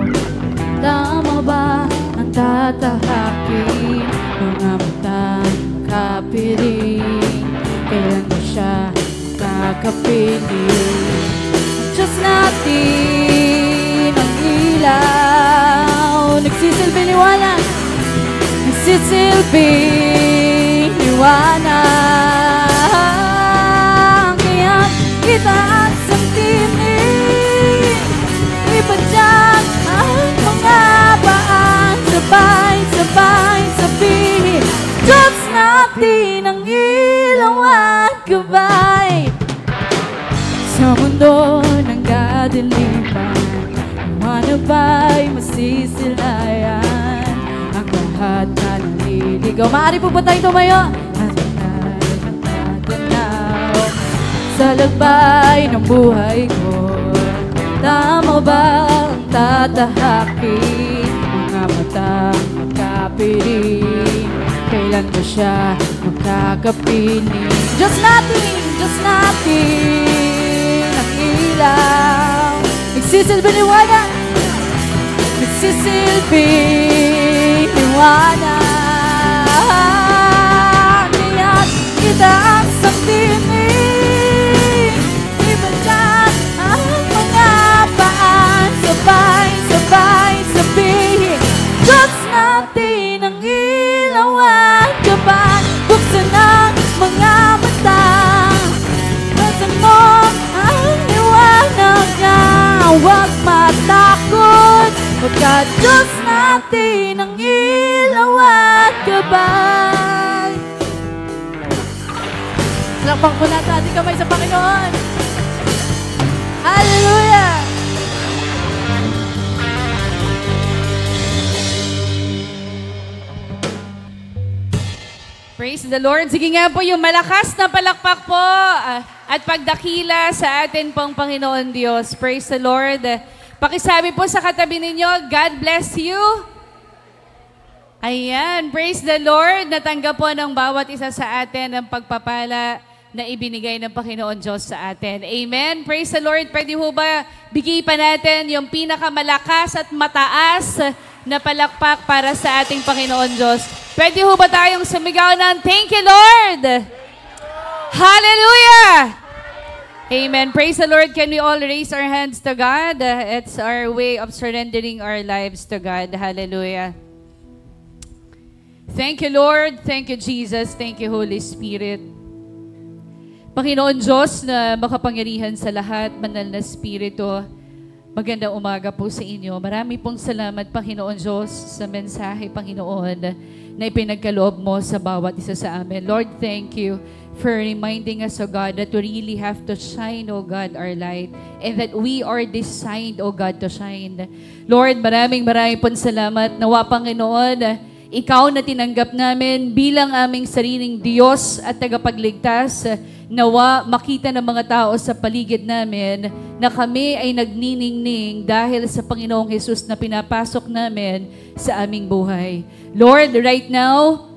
Tama ba ang tatahakin mga matang kapiling? Kailan ba siya kakapiling? Diyos natin ang ilaw, nagsisilbing liwanag, nagsisilbing liwanag. Kaya itaas ang tinig, ipadyak ang mga paan, sabay-sabay sabihin, Diyos natin ang ilaw at gabay. Sa mundo ng kadiliman, ano ba'y masisilayan ang lahat na naliligaw? Maaari po ba tayo tumayo? At natanaw sa lakbay ng buhay ko. Tama ba ang tatahakin mga matang magkapiling? Kailan ba siya magkakapiling? Diyos natin ang ilaw, nagsisilbing liwanag, nagsisilbing liwanag. Kaya't itaas ang tinig, ipadyak ang mga paan, sabay-sabay sabihin, Diyos natin ang ilaw at gabay. Buksan ang mga mata, buksan mo ang liwanag na huwag matakot, pagkat Diyos natin ang ilaw at gabay. Salakpak po natin ating kamay sa Panginoon. Hallelujah! Praise the Lord. Sige nga po yung malakas na palakpak po at pagdakila sa atin pong Panginoon Diyos. Praise the Lord. Pakisabi po sa katabi ninyo, God bless you. Ayan, praise the Lord. Natanggap po ng bawat isa sa atin ang pagpapala na ibinigay ng Panginoon Diyos sa atin. Amen. Praise the Lord. Pwede ho ba bigay pa natin yung pinakamalakas at mataas na palakpak para sa ating Panginoon Diyos? Pwede ho ba tayong sumigaw ng thank you, Lord? Hallelujah! Amen. Praise the Lord. Can we all raise our hands to God? It's our way of surrendering our lives to God. Hallelujah. Thank you, Lord. Thank you, Jesus. Thank you, Holy Spirit. Panginoon Diyos na makapangyarihan sa lahat, banal na Espiritu, magandang umaga po sa inyo. Marami pong salamat, Panginoon Diyos, sa mensahe, Panginoon, na ipinagkaloob mo sa bawat isa sa amin. Lord, thank you for reminding us, O God, that we really have to shine, O God, our light, and that we are designed, O God, to shine. Lord, maraming pong salamat. Nawa, Panginoon, Ikaw na tinanggap namin bilang aming sariling Diyos at tagapagligtas. Nawa makita ng mga tao sa paligid namin na kami ay nagniningning dahil sa Panginoong Jesus na pinapasok namin sa aming buhay. Lord, right now,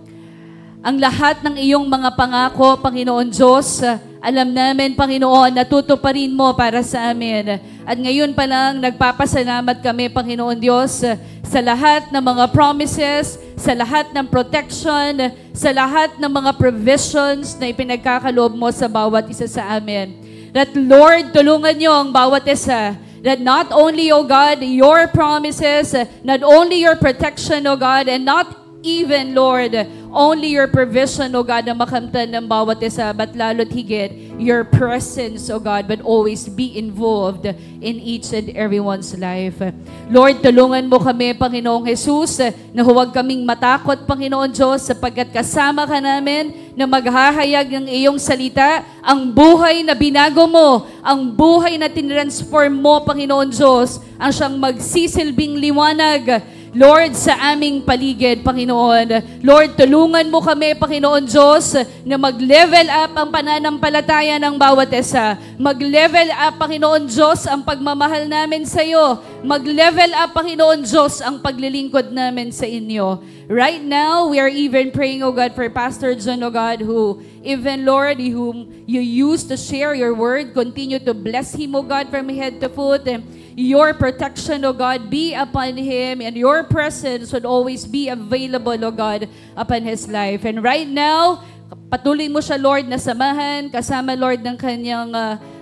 ang lahat ng iyong mga pangako, Panginoon Diyos, alam namin, Panginoon, natutuparin mo para sa amin. At ngayon pa lang, nagpapasalamat kami, Panginoon Diyos, sa lahat ng mga promises, sa lahat ng protection, sa lahat ng mga provisions na ipinagkakaloob mo sa bawat isa sa amin. That, Lord, tulungan niyo ang bawat isa. That not only, O God, your promises, not only your protection, O God, and not even, Lord, only your provision, O God, na makamtan ng bawat isa, but lalo't higit, your presence, O God, but always be involved in each and everyone's life. Lord, tulungan mo kami, Panginoong Jesus, na huwag kaming matakot, Panginoon Diyos, sapagkat kasama ka namin na maghahayag ng iyong salita, ang buhay na binago mo, ang buhay na tinransform mo, Panginoon Diyos, ang siyang magsisilbing liwanag, Lord, sa aming paligid, Panginoon. Lord, tulungan mo kami, Panginoon Diyos, na mag-level up ang pananampalataya ng bawat isa. Mag-level up, Panginoon Diyos, ang pagmamahal namin sa iyo. mag-level up, Panginoon Diyos, ang paglilingkod namin sa inyo. Right now, we are even praying, O God, for Pastor John, O God, who even, Lord, whom you used to share your word, continue to bless him, O God, from head to foot, and your protection, O God, be upon him, and your presence would always be available, O God, upon his life. And right now, patuloy mo siya, Lord, na samahan, kasama, Lord, ng kanyang,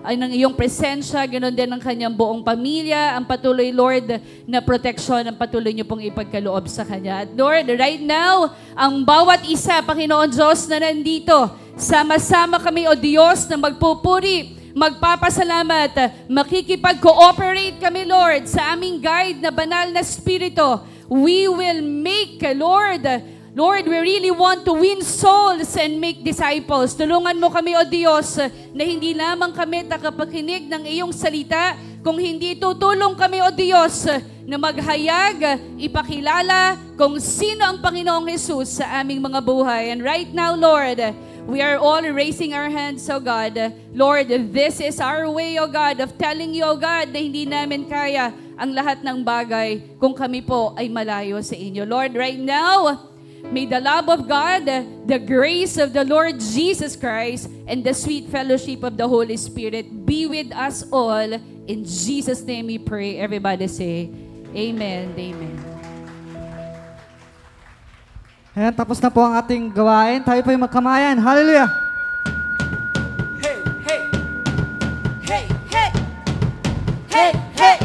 ng iyong presensya, ganoon din ng kanyang buong pamilya, ang patuloy, Lord, na proteksyon, ang patuloy niyo pong ipagkaloob sa kanya. At Lord, right now, ang bawat isa, Panginoon Diyos, na nandito, sama-sama kami, O Diyos, na magpupuri, magpapasalamat, makikipag-cooperate kami, Lord, sa aming guide na banal na Espiritu. We will make, Lord, we really want to win souls and make disciples. Tulungan mo kami, O Diyos, na hindi lamang kami takapakinig ng iyong salita, kung hindi tutulong kami, O Diyos, na maghayag, ipakilala kung sino ang Panginoong Jesus sa aming mga buhay. And right now, Lord, we are all raising our hands, O God. Lord, this is our way, O God, of telling you, O God, na hindi namin kaya ang lahat ng bagay kung kami po ay malayo sa inyo. Lord, right now, may the love of God, the grace of the Lord Jesus Christ, and the sweet fellowship of the Holy Spirit be with us all. In Jesus' name we pray. Everybody say, Amen. Amen. Ayan, tapos na po ang ating gawain. Tayo po yung magkamayan. Hallelujah! Hey, hey! Hey, hey! Hey, hey!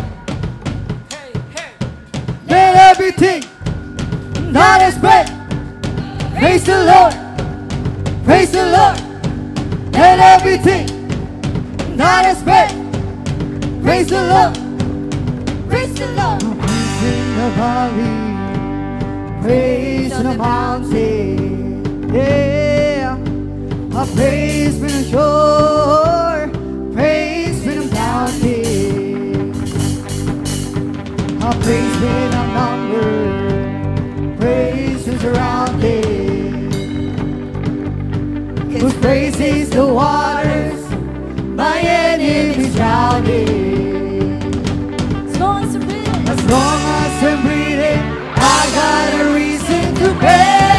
Hey, hey! Let everything that is bread praise the Lord! Praise the Lord! Let everything that is bread praise the Lord! Praise the Lord! Praise in the valley, praise on the mountain, yeah. A praise from the shore, praise from the mountain. A praise without number, praise is surrounding. Whose praise is the waters, my enemies drowning. As long as I'm breathing, I got a reason to praise.